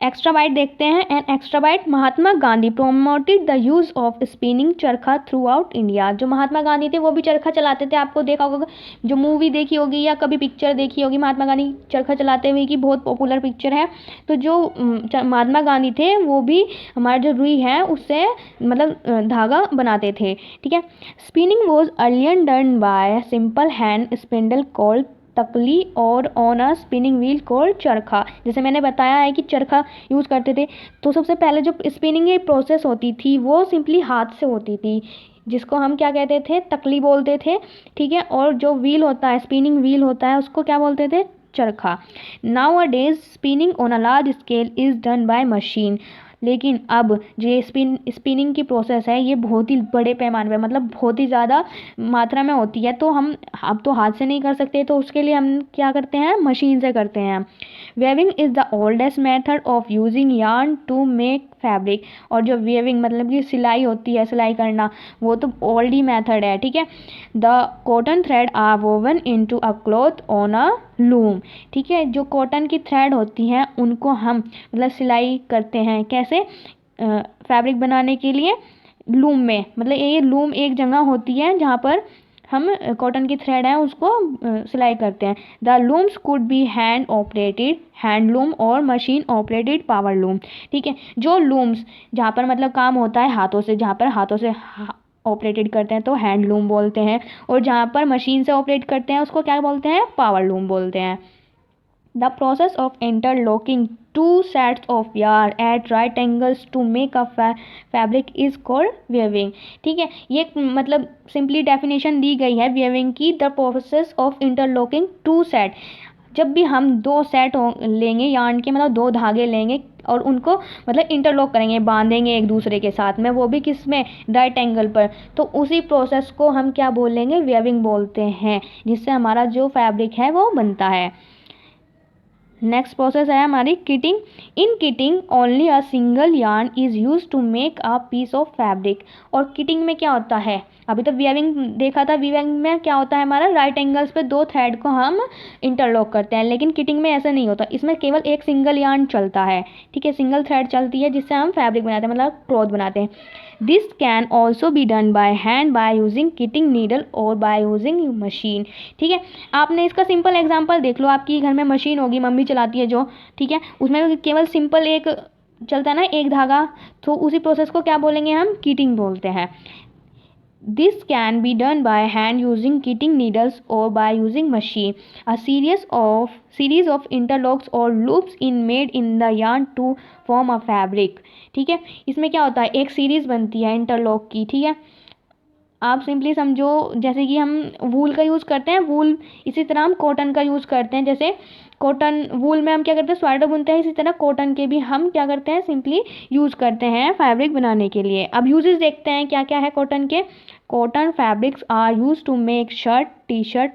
एक्स्ट्रा बाइट देखते हैं। And extra bite, Mahatma Gandhi promoted the use of spinning charkha throughout India. जो महात्मा गांधी थे वो भी चरखा चलाते थे, आपको देखा होगा, जो मूवी देखी होगी या कभी पिक्चर देखी होगी महात्मा गांधी चरखा चलाते हुए की, बहुत पॉपुलर पिक्चर है। तो जो महात्मा गांधी थे वो भी हमारा जो रुई है उससे मतलब धागा बनाते थे। ठीक है, spinning was earlier done by simple hand spindle called तकली और on a spinning wheel called चरखा। जैसे मैंने बताया है कि चरखा यूज़ करते थे, तो सबसे पहले जो स्पिनिंग की प्रोसेस होती थी वो सिंपली हाथ से होती थी, जिसको हम क्या कहते थे, तकली बोलते थे, ठीक है। और जो व्हील होता है, स्पिनिंग व्हील होता है, उसको क्या बोलते थे, चरखा। Now a days spinning on a large scale is done by machine. लेकिन अब जो ये स्पिनिंग की प्रोसेस है ये बहुत ही बड़े पैमाने पे, मतलब बहुत ही ज़्यादा मात्रा में होती है, तो हम अब तो हाथ से नहीं कर सकते, तो उसके लिए हम क्या करते हैं, मशीन से करते हैं। Weaving is the oldest method of using yarn to make fabric. और जो वेविंग मतलब कि सिलाई होती है, सिलाई करना, वो तो ओल्ड ही मेथड है, ठीक है। The cotton thread are woven into a cloth on a loom. ठीक है, जो कॉटन की थ्रेड होती हैं उनको हम मतलब सिलाई करते हैं, कैसे, फैब्रिक बनाने के लिए लूम में, मतलब ये लूम एक जगह होती है जहाँ पर हम कॉटन की थ्रेड है उसको सिलाई करते हैं। The looms could be hand operated hand loom और मशीन ऑपरेटेड पावर लूम। ठीक है, जो लूम्स जहाँ पर मतलब काम होता है हाथों से, जहाँ पर हाथों से ऑपरेटेड करते हैं तो हैंड लूम बोलते हैं, और जहाँ पर मशीन से ऑपरेट करते हैं उसको क्या बोलते हैं, पावर लूम बोलते हैं। The process of interlocking two sets of yarn at right angles to make a fabric is called weaving। ठीक है, ये मतलब सिंपली डेफिनेशन दी गई है weaving की, the process of interlocking two set। जब भी हम दो सेट लेंगे यार्न के, मतलब दो धागे लेंगे और उनको मतलब इंटरलॉक करेंगे, बांधेंगे एक दूसरे के साथ में, वो भी किस में, राइट एंगल पर, तो उसी प्रोसेस को हम क्या बोलेंगे, वेविंग बोलते हैं, जिससे हमारा जो फैब्रिक है वो बनता है। नेक्स्ट प्रोसेस है हमारी knitting. In knitting only a single yarn is use to make a piece of fabric. और किटिंग में क्या होता है, अभी तो वीविंग देखा था, वीविंग में क्या होता है, हमारा राइट एंगल्स पे दो थ्रेड को हम इंटरलॉक करते हैं, लेकिन किटिंग में ऐसा नहीं होता, इसमें केवल एक सिंगल यार्न चलता है। ठीक है, सिंगल थ्रेड चलती है जिससे हम फैब्रिक बनाते हैं, मतलब क्लॉथ बनाते हैं। This can also be done by hand by using kiting needle और बाय यूजिंग मशीन। ठीक है, आपने इसका सिंपल एग्जांपल देख लो, आपकी घर में मशीन होगी, मम्मी चलाती है जो, ठीक है, उसमें केवल सिंपल एक चलता है ना, एक धागा, तो उसी प्रोसेस को क्या बोलेंगे हम, किटिंग बोलते हैं। This can be done by hand using kitting needles or by using machine. A series of interlocks or loops in made in the yarn to form a fabric। ठीक है, इसमें क्या होता है, एक सीरीज बनती है इंटरलॉक की। ठीक है, आप सिंपली समझो जैसे कि हम वूल का यूज़ करते हैं, वूल, इसी तरह हम कॉटन का यूज़ करते हैं। जैसे कॉटन वूल में हम क्या करते हैं, स्वेटर बुनते हैं, इसी तरह कॉटन के भी हम क्या करते हैं, सिंपली यूज़ करते हैं फैब्रिक बनाने के लिए। अब यूजेस देखते हैं क्या क्या है कॉटन के। Cotton fabrics are use to make shirt, T shirt,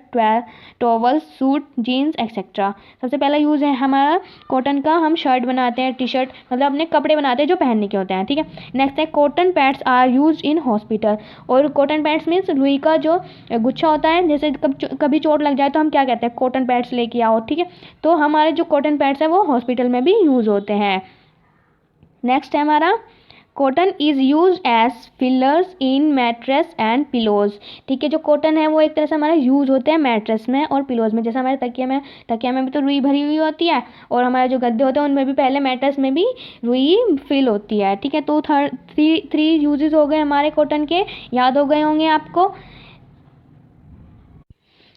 towels, suit, jeans etcetera. सबसे पहला यूज़ है हमारा कॉटन का, हम शर्ट बनाते हैं, टी शर्ट मतलब अपने कपड़े बनाते हैं जो पहनने के होते हैं। ठीक है, नेक्स्ट है cotton pads are use in hospital. और कॉटन पैड्स मीन्स रुई का जो गुच्छा होता है, जैसे कभी चोट लग जाए तो हम क्या कहते हैं, कॉटन पैड्स लेके आओ। ठीक है, तो हमारे जो कॉटन पैड्स हैं वो हॉस्पिटल में भी यूज़ होते हैं। नेक्स्ट है हमारा cotton is use as fillers in mattress and pillows. ठीक है, जो कॉटन है वो एक तरह से हमारा यूज़ होते हैं मैट्रेस में और पिलोज में। जैसे हमारे तकिया में भी तो रुई भरी हुई होती है, और हमारे जो गद्दे होते हैं उनमें भी पहले मैट्रेस में भी रुई फिल होती है। ठीक है, तो थ्री यूजेस हो गए हमारे कॉटन के, याद हो गए होंगे आपको।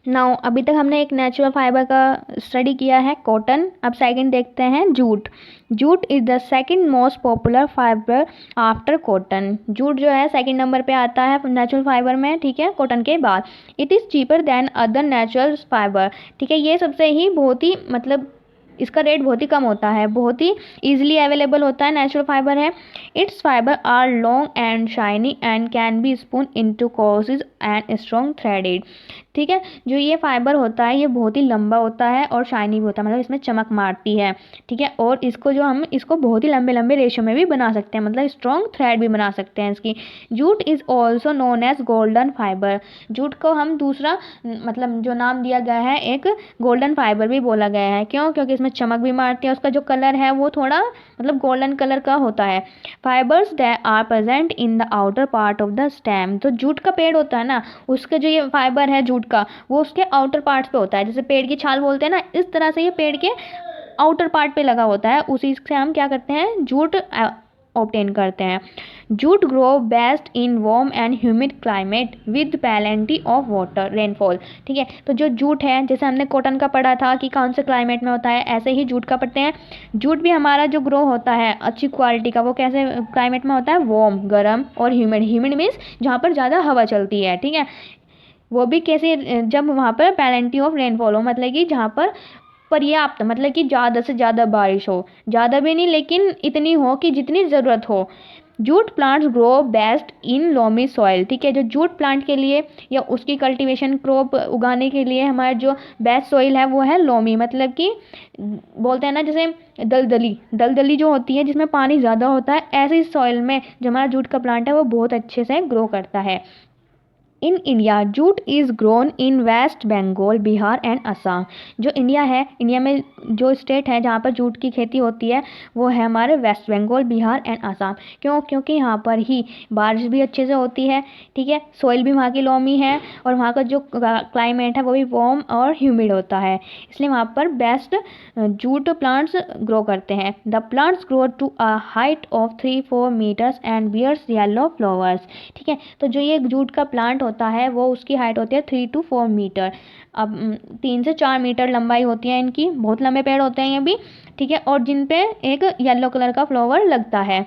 नाउ अभी तक हमने एक नेचुरल फाइबर का स्टडी किया है, कॉटन। अब सेकंड देखते हैं jute. Jute is the second most popular fibre after cotton. Jute जो है सेकंड नंबर पे आता है नेचुरल फाइबर में, ठीक है, कॉटन के बाद। It is cheaper than other natural fibre. ठीक है, ये सबसे ही बहुत ही मतलब इसका रेट बहुत ही कम होता है, बहुत ही ईजिली अवेलेबल होता है, नेचुरल फाइबर है। Its fibre are long and shiny and can be spun into coarse and strong threaded. ठीक है, जो ये फाइबर होता है ये बहुत ही लंबा होता है और शाइनी भी होता है, मतलब इसमें चमक मारती है। ठीक है, और इसको जो हम इसको बहुत ही लंबे लंबे रेशो में भी बना सकते हैं, मतलब स्ट्रॉन्ग थ्रेड भी बना सकते हैं इसकी। Jute is also known as golden fibre. Jute को हम दूसरा मतलब जो नाम दिया गया है, एक गोल्डन फाइबर भी बोला गया है। क्यों? क्योंकि इसमें चमक भी मारती है, उसका जो कलर है वो थोड़ा मतलब गोल्डन कलर का होता है। Fibres that are present in the outer part of the stem. तो जूट का पेड़ होता है ना, उसके जो ये फाइबर है जूट का, वो उसके आउटर पार्ट्स पे होता है, जैसे पेड़ की छाल बोलते हैं ना, इस तरह से ये पेड़ के आउटर पार्ट पे लगा होता है, उसी से हम क्या करते हैं, जूट ऑब्टेन करते हैं। Jute grow best in warm and humid climate with plenty of water rainfall. ठीक है, तो जो जूट है, जैसे हमने कॉटन का पढ़ा था कि कौन से क्लाइमेट में होता है, ऐसे ही जूट का पढ़ते हैं। जूट भी हमारा जो ग्रो होता है अच्छी क्वालिटी का, वो कैसे क्लाइमेट में होता है, वार्म गर्म, और ह्यूमिड, ह्यूमिड मीन्स जहाँ पर ज़्यादा हवा चलती है। ठीक है, वो भी कैसे, जब वहाँ पर प्लेंटी ऑफ रेनफॉल हो, मतलब कि जहाँ पर पर्याप्त, मतलब कि ज़्यादा से ज़्यादा बारिश हो, ज़्यादा भी नहीं लेकिन इतनी हो कि जितनी ज़रूरत हो। Jute plants grow best in loamy soil. ठीक है, जो जूट प्लांट के लिए या उसकी कल्टीवेशन क्रॉप उगाने के लिए हमारा जो बेस्ट सॉइल है वो है लोमी, मतलब कि बोलते हैं ना जैसे दलदली, दलदली जो होती है जिसमें पानी ज़्यादा होता है, ऐसी सॉइल में जो हमारा जूट का प्लांट है वो बहुत अच्छे से ग्रो करता है। In India jute is grown in West Bengal, Bihar and Assam. जो इंडिया है, इंडिया में जो स्टेट है जहाँ पर जूट की खेती होती है वो है हमारे वेस्ट बंगाल, बिहार एंड असम। क्यों? क्योंकि यहाँ पर ही बारिश भी अच्छे से होती है। ठीक है, सोइल भी वहाँ की लोमी है, और वहाँ का जो क्लाइमेट है वो भी वार्म और ह्यूमिड होता है, इसलिए वहाँ पर बेस्ट जूट प्लांट्स ग्रो करते हैं। The plants grow to a height of 3-4 metres and bears yellow flowers. ठीक है, तो जो ये जूट का प्लांट होता है वो उसकी हाइट होती है 3 to 4 मीटर। अब 3 से 4 मीटर लंबाई होती है इनकी, बहुत लंबे पेड़ होते हैं ये भी। ठीक है, और जिन पे एक येलो कलर का फ्लावर लगता है।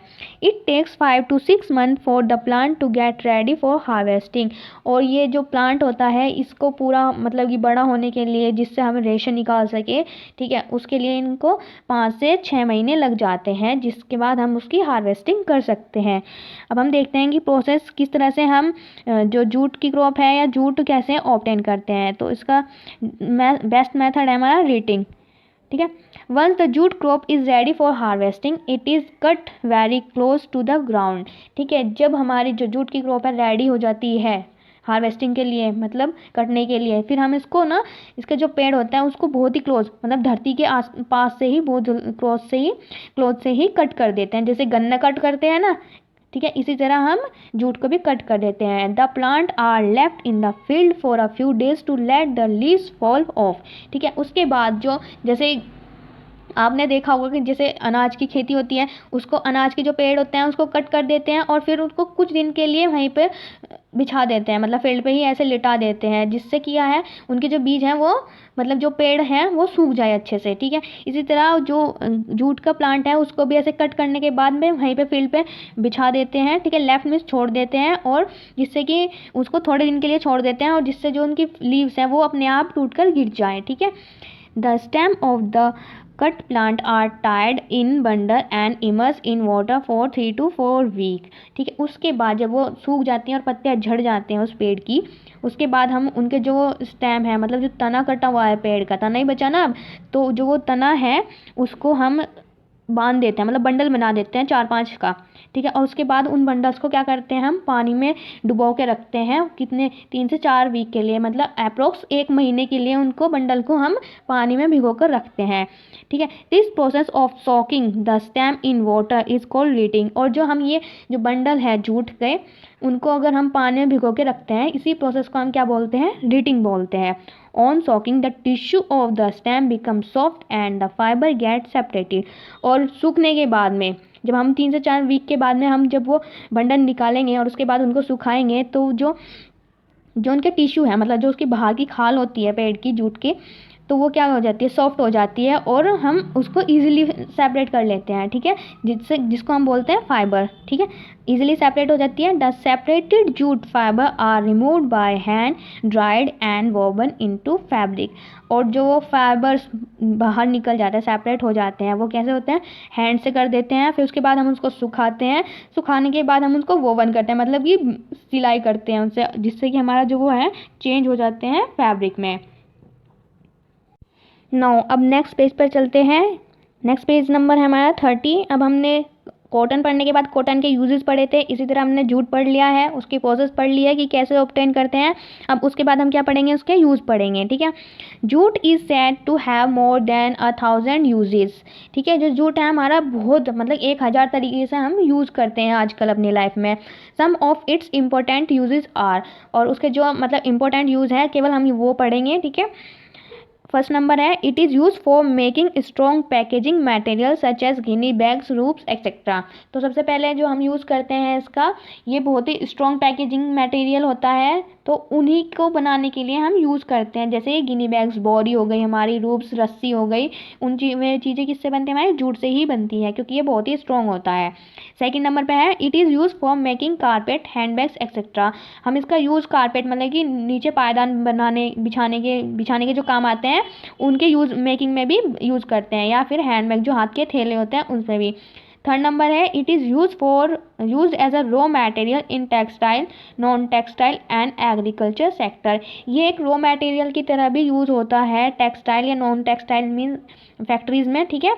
It takes 5 to 6 month for the plant to get ready for harvesting. और ये जो प्लांट होता है इसको पूरा मतलब कि बड़ा होने के लिए, जिससे हम रेशा निकाल सके, ठीक है, उसके लिए इनको 5 से 6 महीने लग जाते हैं, जिसके बाद हम उसकी हार्वेस्टिंग कर सकते हैं। अब हम देखते हैं कि प्रोसेस किस तरह से हम जो जूट की क्रॉप है या जूट कैसे ऑब्टेन करते हैं। तो इसका बेस्ट मेथड है हमारा रीटिंग। ठीक है, once the jute crop is ready for harvesting it is cut very close to the ground. ठीक है, जब हमारी जो जूट की क्रॉप है रेडी हो जाती है हार्वेस्टिंग के लिए, मतलब कटने के लिए, फिर हम इसको ना, इसके जो पेड़ होता है उसको बहुत ही क्लोज, मतलब धरती के आस पास से ही, बहुत क्लोज से ही कट कर देते हैं, जैसे गन्ना कट करते हैं ना। ठीक है, इसी तरह हम जूट को भी कट कर देते हैं। The plant are left in the field for a few days to let the leaves fall off. ठीक है, उसके बाद जो, जैसे आपने देखा होगा कि जैसे अनाज की खेती होती है, उसको अनाज के जो पेड़ होते हैं उसको कट कर देते हैं और फिर उसको कुछ दिन के लिए वहीं पे बिछा देते हैं, मतलब फील्ड पे ही ऐसे लिटा देते हैं, जिससे किया है उनके जो बीज हैं वो, मतलब जो पेड़ हैं वो सूख जाए अच्छे से। ठीक है, इसी तरह जो जूट का प्लांट है उसको भी ऐसे कट करने के बाद में वहीं पे फील्ड पे बिछा देते हैं। ठीक है, लेफ्ट में छोड़ देते हैं, और जिससे कि उसको थोड़े दिन के लिए छोड़ देते हैं, और जिससे जो उनकी लीव्स हैं वो अपने आप टूट कर गिर जाएँ। ठीक है, the stem of the cut plant are tied in bundle and immerse in water for 3 to 4 week. ठीक है, उसके बाद जब वो सूख जाती हैं और पत्ते झड़ जाते हैं उस पेड़ की, उसके बाद हम उनके जो स्टेम है, मतलब जो तना कटा हुआ है, पेड़ का तना ही बचा ना अब, तो जो वो तना है उसको हम बांध देते हैं, मतलब बंडल बना देते हैं 4-5 का। ठीक है, और उसके बाद उन बंडल्स को क्या करते हैं, हम पानी में डुबो के रखते हैं, कितने, 3 से 4 वीक के लिए, मतलब अप्रोक्स 1 महीने के लिए उनको बंडल को हम पानी में भिगो कर रखते हैं। ठीक है, this process of soaking the stem in water is called reading. और जो हम ये जो बंडल है जूट के, उनको अगर हम पानी में भिगो के रखते हैं, इसी प्रोसेस को हम क्या बोलते हैं, रीटिंग बोलते हैं। On soaking the tissue of the stem become soft and the fibre get separated. और सूखने के बाद में, जब हम 3 से 4 वीक के बाद में हम जब वो बंडल निकालेंगे और उसके बाद उनको सुखाएंगे, तो जो उनके टिश्यू है, मतलब जो उसकी बाहर की खाल होती है पेड़ की, जूट की, तो वो क्या हो जाती है, सॉफ्ट हो जाती है, और हम उसको ईजिली सेपरेट कर लेते हैं। ठीक है, जिसको हम बोलते हैं फाइबर। ठीक है, ईजिली सेपरेट हो जाती है। The separated jute fibre are removed by hand, dried and woven into fabric. और जो वो फाइबर्स बाहर निकल जाते हैं, सेपरेट हो जाते हैं, वो कैसे होते हैं, हैंड से कर देते हैं, फिर उसके बाद हम उसको सुखाते हैं, सुखाने के बाद हम उसको वोवन करते हैं, मतलब कि सिलाई करते हैं उनसे, जिससे कि हमारा जो वो है चेंज हो जाते हैं फैब्रिक में। नाउ अब नेक्स्ट पेज पर चलते हैं। नेक्स्ट पेज नंबर है हमारा 30। अब हमने कॉटन पढ़ने के बाद कॉटन के यूजेस पढ़े थे, इसी तरह हमने जूट पढ़ लिया है, उसकी प्रोसेस पढ़ लिया है कि कैसे ऑब्टेन करते हैं। अब उसके बाद हम क्या पढ़ेंगे, उसके यूज़ पढ़ेंगे। ठीक है, jute is said to have more than 1000 uses. ठीक है, जो जूट है हमारा बहुत, मतलब 1000 तरीके से हम यूज़ करते हैं आजकल अपनी लाइफ में। Some of its important uses are, और उसके जो मतलब इम्पोर्टेंट यूज़ है केवल हम वो पढ़ेंगे। ठीक है, फर्स्ट नंबर है it is use for making strong packaging material such as gunny bags ropes etcetera. तो सबसे पहले जो हम यूज़ करते हैं इसका, ये बहुत ही स्ट्रॉन्ग पैकेजिंग मटेरियल होता है, तो उन्हीं को बनाने के लिए हम यूज़ करते हैं। जैसे गिनी बैग्स बॉडी हो गई हमारी, रूप्स रस्सी हो गई, उन चीज़ें किससे बनती है, हमारे जूट से ही बनती है, क्योंकि ये बहुत ही स्ट्रॉन्ग होता है। सेकंड नंबर पे है it is use for making carpet handbags etcetera. हम इसका यूज़ कारपेट मतलब कि नीचे पायदान बनाने बिछाने के जो काम आते हैं उनके यूज मेकिंग में भी यूज़ करते हैं, या फिर हैंडबैग जो हाथ के थैले होते हैं उनमें भी। थर्ड नंबर है it is use as a raw material in textile, non textile and agriculture sector. ये एक रॉ मटेरियल की तरह भी यूज़ होता है टेक्सटाइल या नॉन टेक्सटाइल मीन फैक्ट्रीज में, ठीक है,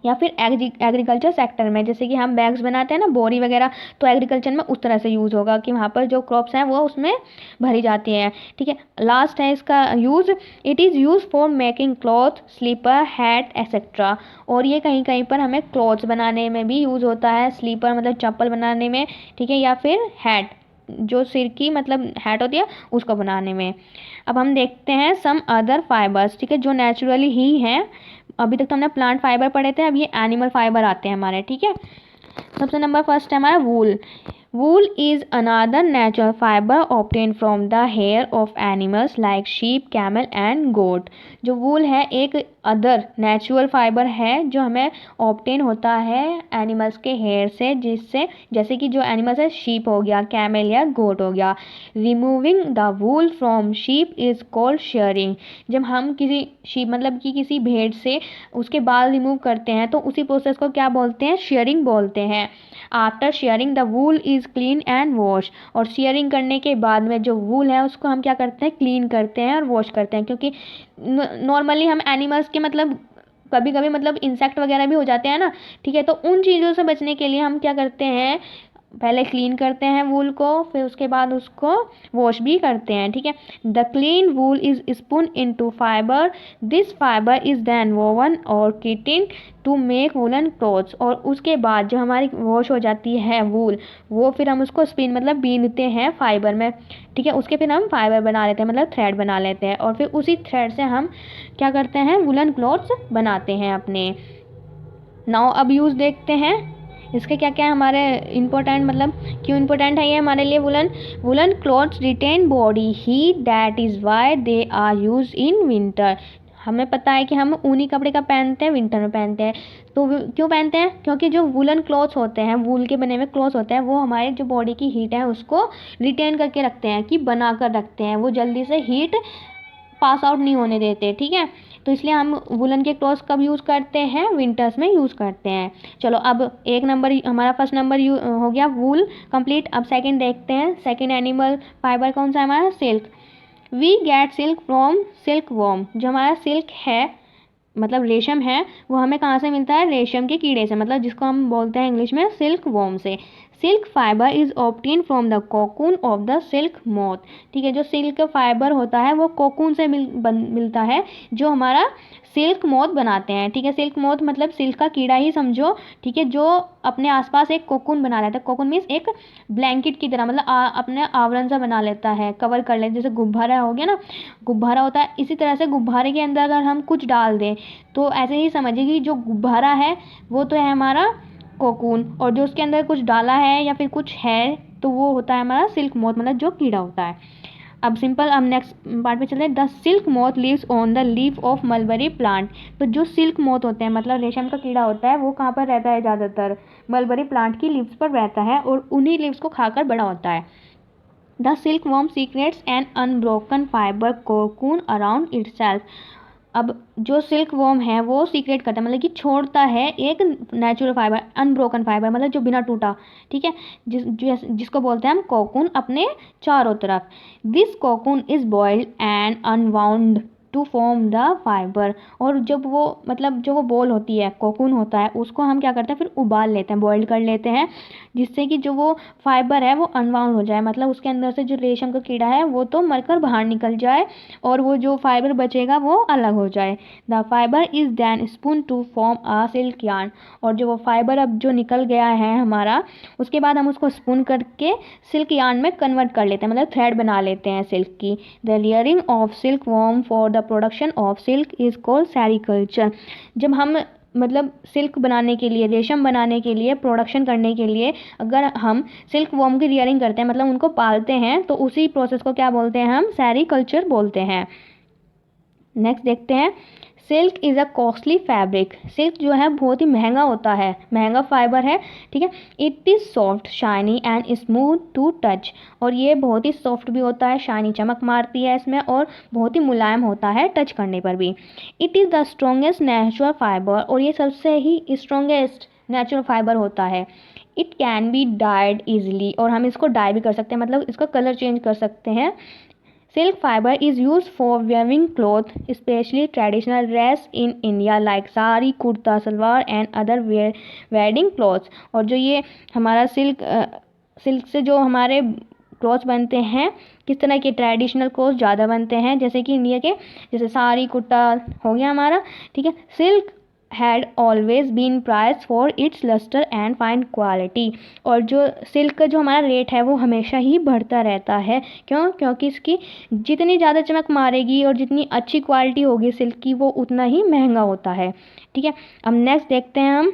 या फिर एग्रीकल्चर सेक्टर में। जैसे कि हम बैग्स बनाते हैं ना, बोरी वगैरह, तो एग्रीकल्चर में उस तरह से यूज़ होगा कि वहाँ पर जो क्रॉप्स हैं वो उसमें भरी जाती हैं, ठीक है। लास्ट है इसका use, it is use for making cloth, slipper, hat etcetera. और ये कहीं कहीं पर हमें क्लॉथ्स बनाने में भी यूज़ होता है, स्लीपर मतलब चप्पल बनाने में, ठीक है, या फिर हैट जो सिर की मतलब हैट होती है उसको बनाने में। अब हम देखते हैं सम अदर फाइबर्स, ठीक है, जो नेचुरली ही हैं। अभी तक तो हमने प्लांट फाइबर पढ़े थे, अब ये एनिमल फाइबर आते हैं हमारे, ठीक है। सबसे नंबर फर्स्ट है हमारा wool. Wool is another natural fibre obtain from the hair of animals like sheep, camel and goat. जो वूल है एक अदर नेचुरल फाइबर है जो हमें ऑब्टेन होता है एनिमल्स के हेयर से, जिससे जैसे कि जो एनिमल्स है शीप हो गया, कैमल या गोट हो गया। Removing the wool from sheep is called sharing. जब हम किसी शीप मतलब कि किसी भेड़ से उसके बाल रिमूव करते हैं तो उसी प्रोसेस को क्या बोलते हैं, शेयरिंग बोलते हैं। After sharing the wool is clean and wash. और शेयरिंग करने के बाद में जो वूल है उसको हम क्या करते हैं, क्लीन करते हैं और वॉश करते हैं, क्योंकि नॉर्मली हम एनिमल्स के मतलब कभी कभी मतलब इंसेक्ट वगैरह भी हो जाते हैं ना, ठीक है, तो उन चीज़ों से बचने के लिए हम क्या करते हैं, पहले क्लीन करते हैं वूल को, फिर उसके बाद उसको वॉश भी करते हैं, ठीक है। The clean wool is spun into fibre, this fibre is then woven और knitting to make woollen clothes. और उसके बाद जो हमारी वॉश हो जाती है वूल, वो फिर हम उसको स्पिन मतलब बीनते हैं फाइबर में, ठीक है, उसके फिर हम फाइबर बना लेते हैं मतलब थ्रेड बना लेते हैं, और फिर उसी थ्रेड से हम क्या करते हैं, वूलन क्लॉथ्स बनाते हैं अपने। नाउ अब यूज़ देखते हैं इसके क्या क्या है हमारे इम्पोर्टेंट, मतलब क्यों इम्पोर्टेंट है ये हमारे लिए। Woollen clothes retain body heat, that is why they are use in winter. हमें पता है कि हम ऊनी कपड़े का पहनते हैं, विंटर में पहनते हैं, तो क्यों पहनते हैं, क्योंकि जो वुलन क्लॉथ्स होते हैं, वूल के बने हुए क्लॉथ्स होते हैं, वो हमारे जो बॉडी की हीट है उसको रिटेन करके रखते हैं, कि बना कर रखते हैं, वो जल्दी से हीट पास आउट नहीं होने देते, ठीक है। तो इसलिए हम वुलन के क्लॉथ्स कब यूज़ करते हैं, विंटर्स में यूज़ करते हैं। चलो अब एक नंबर हमारा फर्स्ट नंबर हो गया वूल कंप्लीट। अब सेकंड देखते हैं, सेकंड एनिमल फाइबर कौन सा है हमारा, silk. We get silk from silk worm. जो हमारा सिल्क है मतलब रेशम है, वो हमें कहाँ से मिलता है, रेशम के कीड़े से, मतलब जिसको हम बोलते हैं इंग्लिश में सिल्क वॉर्म से। Silk fibre is obtain from the cocoon of the silk moth. ठीक है, जो सिल्क फाइबर होता है वो कोकून से मिलता है, जो हमारा सिल्क मोथ बनाते हैं, ठीक है। सिल्क मोथ मतलब सिल्क का कीड़ा ही समझो, ठीक है, जो अपने आसपास एक कोकून बना लेता है। कोकून मीन्स एक ब्लैंकेट की तरह, मतलब अपने आवरण सा बना लेता है, कवर कर लेता है, जैसे गुब्बारा हो गया ना, गुब्बारा होता है, इसी तरह से गुब्बारे के अंदर अगर हम कुछ डाल दें तो ऐसे ही समझिए कि जो गुब्बारा है वो तो है हमारा कोकून, और जो उसके अंदर कुछ डाला है या फिर कुछ है तो वो होता है हमारा सिल्क मोथ, मतलब जो कीड़ा होता है। अब सिंपल, अब नेक्स्ट पार्ट पे चलते हैं। The silk moth lives on the leaf of mulberry plant. तो जो सिल्क मोथ होते हैं मतलब रेशम का कीड़ा होता है, वो कहाँ पर रहता है, ज़्यादातर मलबरी प्लांट की लीव्स पर रहता है और उन्हीं लीव्स को खाकर बड़ा होता है। The silk worm secretes an unbroken fibre cocoon around itself. अब जो सिल्क वॉर्म है वो सीक्रेट करता है, मतलब कि छोड़ता है एक नेचुरल फाइबर, अनब्रोकन फाइबर मतलब जो बिना टूटा, ठीक है, जिसको बोलते हैं हम कोकून अपने चारों तरफ। This cocoon is boiled and unwound to form the fibre. और जब वो मतलब जो वो बॉल होती है, कोकून होता है, उसको हम क्या करते हैं फिर उबाल लेते हैं, बॉइल कर लेते हैं, जिससे कि जो वो फाइबर है वो अनवाउंड हो जाए, मतलब उसके अंदर से जो रेशम का कीड़ा है वो तो मरकर बाहर निकल जाए और वो जो फाइबर बचेगा वो अलग हो जाए। The fibre is then spun to form a silk yarn. और जो वो फाइबर अब जो निकल गया है हमारा, उसके बाद हम उसको स्पून करके सिल्क यार्न में कन्वर्ट कर लेते हैं, मतलब थ्रेड बना लेते हैं सिल्क की। The layering of silk worm for the production of silk is called sericulture. जब हम मतलब सिल्क बनाने के लिए, रेशम बनाने के लिए, प्रोडक्शन करने के लिए अगर हम सिल्क वॉर्म की रियरिंग करते हैं, मतलब उनको पालते हैं, तो उसी प्रोसेस को क्या बोलते हैं? हम सेरीकल्चर बोलते हैं। नेक्स्ट देखते हैं, silk is a costly fabric. Silk जो है बहुत ही महंगा होता है, महंगा फाइबर है, ठीक है। It is soft, shiny and smooth to touch. और ये बहुत ही सॉफ्ट भी होता है, शाइनी, चमक मारती है इसमें, और बहुत ही मुलायम होता है टच करने पर भी। It is the strongest natural fibre, और ये सबसे ही स्ट्रॉन्गेस्ट नेचुरल फाइबर होता है। It can be died easily, और हम इसको डाई भी कर सकते हैं, मतलब इसका कलर चेंज कर सकते हैं। Silk fiber is used for weaving cloth, especially traditional dress in India like sari, kurta, salwar and other wedding clothes। और जो ये हमारा सिल्क से जो हमारे क्लॉथ्स बनते हैं, किस तरह के ट्रेडिशनल क्लॉथ्स ज़्यादा बनते हैं, जैसे कि इंडिया के, जैसे साड़ी, कुर्ता हो गया हमारा, ठीक है। Silk had always been prized for its luster and fine quality। और जो सिल्क का जो हमारा रेट है वो हमेशा ही बढ़ता रहता है। क्यों? क्योंकि इसकी जितनी ज़्यादा चमक मारेगी और जितनी अच्छी क्वालिटी होगी सिल्क की, वो उतना ही महंगा होता है, ठीक है। अब नेक्स्ट देखते हैं हम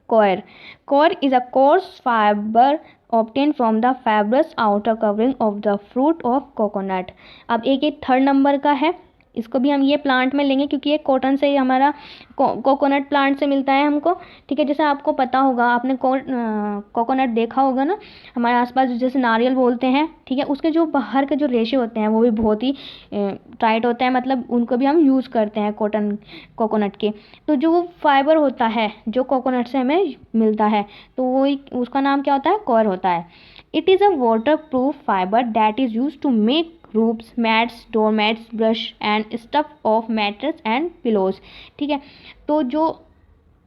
coir. Coir is a course fibre obtained from the fibrous outer covering of the fruit of coconut। अब एक थर्ड नंबर का है, इसको भी हम ये प्लांट में लेंगे क्योंकि ये कॉटन से ही हमारा कोकोनट प्लांट से मिलता है हमको, ठीक है। जैसे आपको पता होगा, आपने कोकोनट देखा होगा ना हमारे आसपास, जैसे नारियल बोलते हैं, ठीक है। उसके जो बाहर के जो रेशे होते हैं वो भी बहुत ही टाइट होते हैं, मतलब उनको भी हम यूज़ करते हैं कोकोनट के। तो जो फाइबर होता है जो कोकोनट से हमें मिलता है, तो वो उसका नाम क्या होता है? कॉयर होता है। It is a water proof fibre that is use to make ropes, mats, door mats, brush and stuff of mattress and pillows, ठीक है। तो जो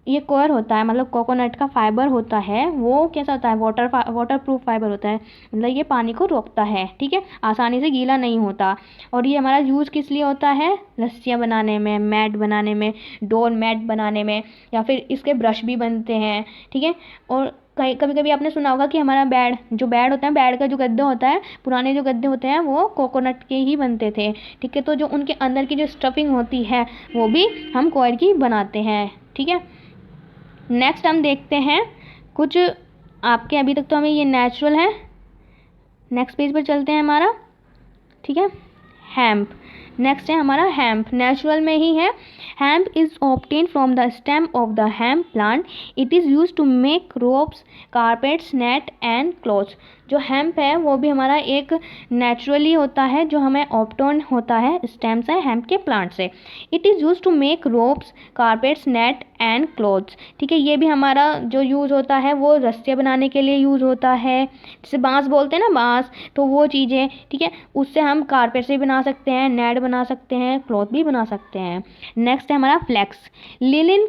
ये कॉयर होता है, मतलब कोकोनट का फाइबर होता है, वो कैसा होता है? वाटर प्रूफ फाइबर होता है, मतलब ये पानी को रोकता है, ठीक है, आसानी से गीला नहीं होता। और ये हमारा यूज़ किस लिए होता है? रस्सियाँ बनाने में, मैट बनाने में, डोर मैट बनाने में, या फिर इसके ब्रश भी बनते हैं, ठीक है। और कभी कभी आपने सुना होगा कि हमारा बेड होता है, बेड का जो गद्दा होता है, पुराने जो गद्दे होते हैं वो कोकोनट के ही बनते थे, ठीक है। तो जो उनके अंदर की जो स्टफिंग होती है वो भी हम कॉयर की बनाते हैं, ठीक है। नेक्स्ट हम देखते हैं कुछ आपके, अभी तक तो हमें ये नेचुरल है, नेक्स्ट पेज पर चलते हैं हमारा, ठीक है। हेम्प, नेक्स्ट है हमारा हेम्प, नेचुरल में ही है। Hemp is obtain from the stem of the hemp plant. It is use to make ropes, carpets, net and clothes. जो हेम्प है वो भी हमारा एक नेचुरली होता है, जो हमें ऑब्टेन होता है स्टेम से, हेम्प के प्लांट से। It is use to make ropes, carpets, net and clothes, ठीक है। ये भी हमारा जो यूज़ होता है वो रस्सियाँ बनाने के लिए यूज़ होता है, जैसे बांस बोलते हैं ना, बांस, तो वो चीज़ें, ठीक है। उससे हम कारपेट से बना सकते हैं, नेट बना सकते हैं, क्लॉथ भी बना सकते हैं। नेक्स्ट है हमारा flax. Linen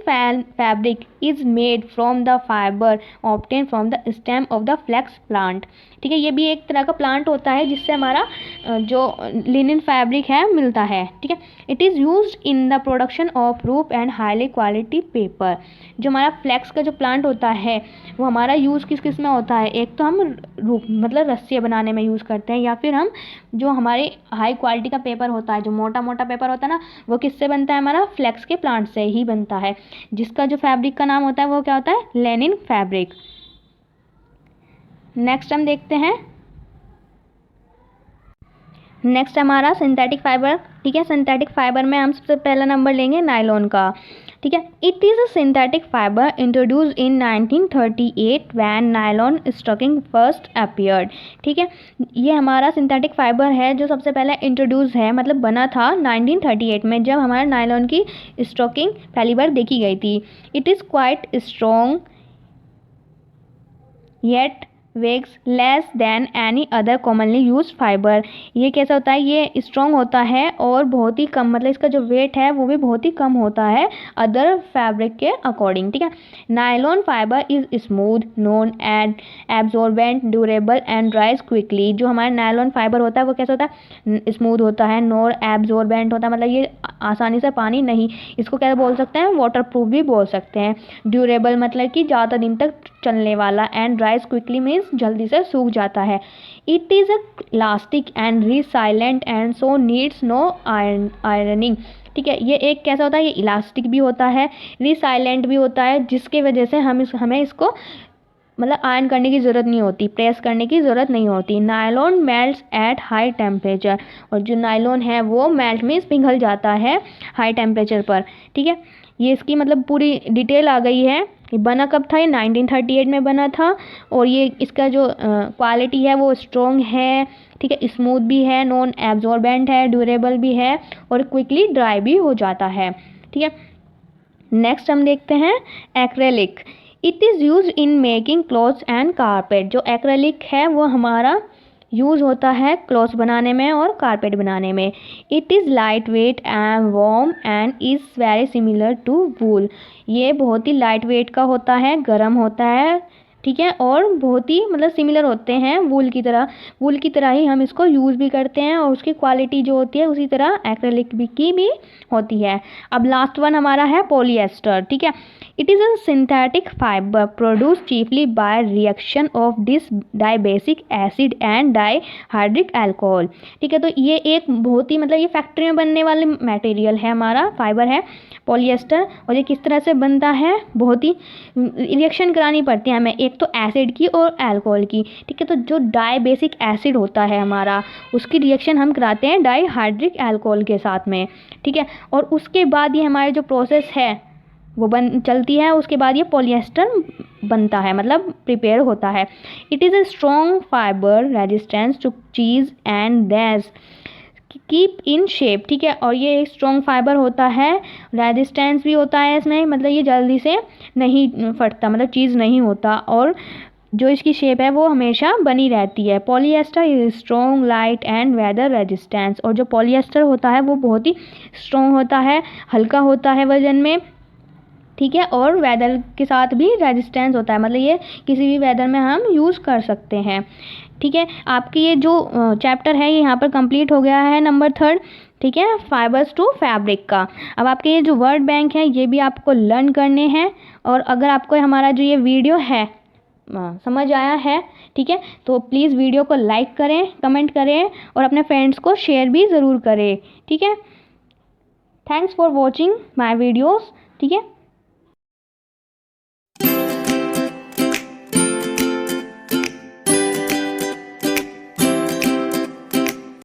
fabric is made from the fibre obtain from the stem of the flax plant, ठीक है। ये भी एक तरह का प्लांट होता है जिससे हमारा जो लिनन फैब्रिक है मिलता है, ठीक है। It is used in the production of roof and highly quality paper. जो हमारा फ्लेक्स का जो प्लांट होता है वो हमारा यूज़ किस किस में होता है? एक तो हम रूफ मतलब रस्सियाँ बनाने में यूज़ करते हैं, या फिर हम जो हमारे हाई क्वालिटी का पेपर होता है, जो मोटा मोटा पेपर होता है ना, वो किससे बनता है? हमारा फ्लेक्स के प्लांट से ही बनता है, जिसका जो फैब्रिक का नाम होता है वो क्या होता है? Linen fabric. नेक्स्ट हम देखते हैं, नेक्स्ट हमारा सिंथेटिक फाइबर, ठीक है। सिंथेटिक फाइबर में हम सबसे पहला नंबर लेंगे नायलॉन का, ठीक है। It is a synthetic fibre introduce in 1938 when nylon stocking first appeared, ठीक है। ये हमारा सिंथेटिक फाइबर है जो सबसे पहले इंट्रोड्यूस है, मतलब बना था 1938 में, जब हमारा नायलॉन की स्टॉकिंग पहली बार देखी गई थी। It is quite strong yet weighs less than any other commonly use fibre. ये कैसा होता है? ये स्ट्रॉन्ग होता है और बहुत ही कम, मतलब इसका जो वेट है वो भी बहुत ही कम होता है अदर फैब्रिक के अकॉर्डिंग, ठीक है। Nylon fibre is smooth, non and absorbent, durable and ड्राइज quickly. जो हमारा नायलॉन फाइबर होता है वो कैसा होता है? स्मूथ होता है, नॉन एब्जॉर्बेंट होता है, मतलब ये आसानी से पानी नहीं, इसको क्या बोल सकते हैं? वाटर प्रूफ भी बोल सकते हैं। ड्यूरेबल मतलब कि ज़्यादा दिन तक चलने वाला, एंड ड्राइज क्विकली मीन्स जल्दी से सूख जाता है। It is a elastic and resilient and so needs no ironing. ठीक है, ये एक कैसा होता है, ये इलास्टिक भी होता है, रिसाइलेंट भी होता है, जिसके वजह से हमें इसको मतलब आयरन करने की ज़रूरत नहीं होती, प्रेस करने की ज़रूरत नहीं होती। Nylon melts at high temperature, और जो नायलॉन है वो मेल्ट मीन्स पिघल जाता है हाई टेम्परेचर पर। ठीक है, ये इसकी मतलब पूरी डिटेल आ गई है। ये बना कब था, ये 1938 में बना था, और ये इसका जो क्वालिटी है वो स्ट्रॉन्ग है। ठीक है, स्मूथ भी है, नॉन एब्जॉर्बेंट है, ड्यूरेबल भी है, और क्विकली ड्राई भी हो जाता है। ठीक है, नेक्स्ट हम देखते हैं acrylic. It is use in making clothes and carpet. जो एक्रेलिक है वो हमारा यूज़ होता है क्लॉथ्स बनाने में और कारपेट बनाने में। It is light weight and warm and is very similar to wool. ये बहुत ही लाइट वेट का होता है, गर्म होता है। ठीक है, और बहुत ही मतलब सिमिलर होते हैं वूल की तरह ही हम इसको यूज़ भी करते हैं, और उसकी क्वालिटी जो होती है उसी तरह एक्रेलिक की भी होती है। अब लास्ट वन हमारा है पॉलीएस्टर। ठीक है, it is a synthetic fibre produce chiefly by reaction of this dibasic acid and dihydric alcohol. ठीक है, तो ये एक बहुत ही मतलब ये फैक्ट्री में बनने वाले मटेरियल है, हमारा फाइबर है पॉलीएस्टर। और ये किस तरह से बनता है, बहुत ही रिएक्शन करानी पड़ती है हमें, एक तो एसिड की और अल्कोहल की। ठीक है, तो जो डाइबेसिक एसिड होता है हमारा, उसकी रिएक्शन हम कराते हैं डाइहाइड्रिक अल्कोहल के साथ में। ठीक है, और उसके बाद ये हमारी जो प्रोसेस है वो चलती है, उसके बाद ये पॉलीएस्टर बनता है, मतलब प्रिपेयर होता है। It is a strong fibre resistance to चीज़ and thus keep in shape. ठीक है, और ये एक स्ट्रॉन्ग फाइबर होता है, रेजिस्टेंस भी होता है इसमें, मतलब ये जल्दी से नहीं फटता, मतलब चीज़ नहीं होता, और जो इसकी शेप है वो हमेशा बनी रहती है। Polyester is strong light and weather resistance. और जो पॉलीएस्टर होता है वो बहुत ही स्ट्रॉन्ग होता है, हल्का होता है वजन में। ठीक है, और वेदर के साथ भी रेजिस्टेंस होता है, मतलब ये किसी भी वेदर में हम यूज़ कर सकते हैं। ठीक है, आपकी ये जो चैप्टर है ये यहाँ पर कंप्लीट हो गया है, नंबर 3। ठीक है, फाइबर्स टू फैब्रिक का। अब आपके ये जो वर्ड बैंक है ये भी आपको लर्न करने हैं, और अगर आपको हमारा जो ये वीडियो है समझ आया है, ठीक है, तो प्लीज़ वीडियो को लाइक करें, कमेंट करें, और अपने फ्रेंड्स को शेयर भी ज़रूर करें। ठीक है, thanks for watching my videos. ठीक है।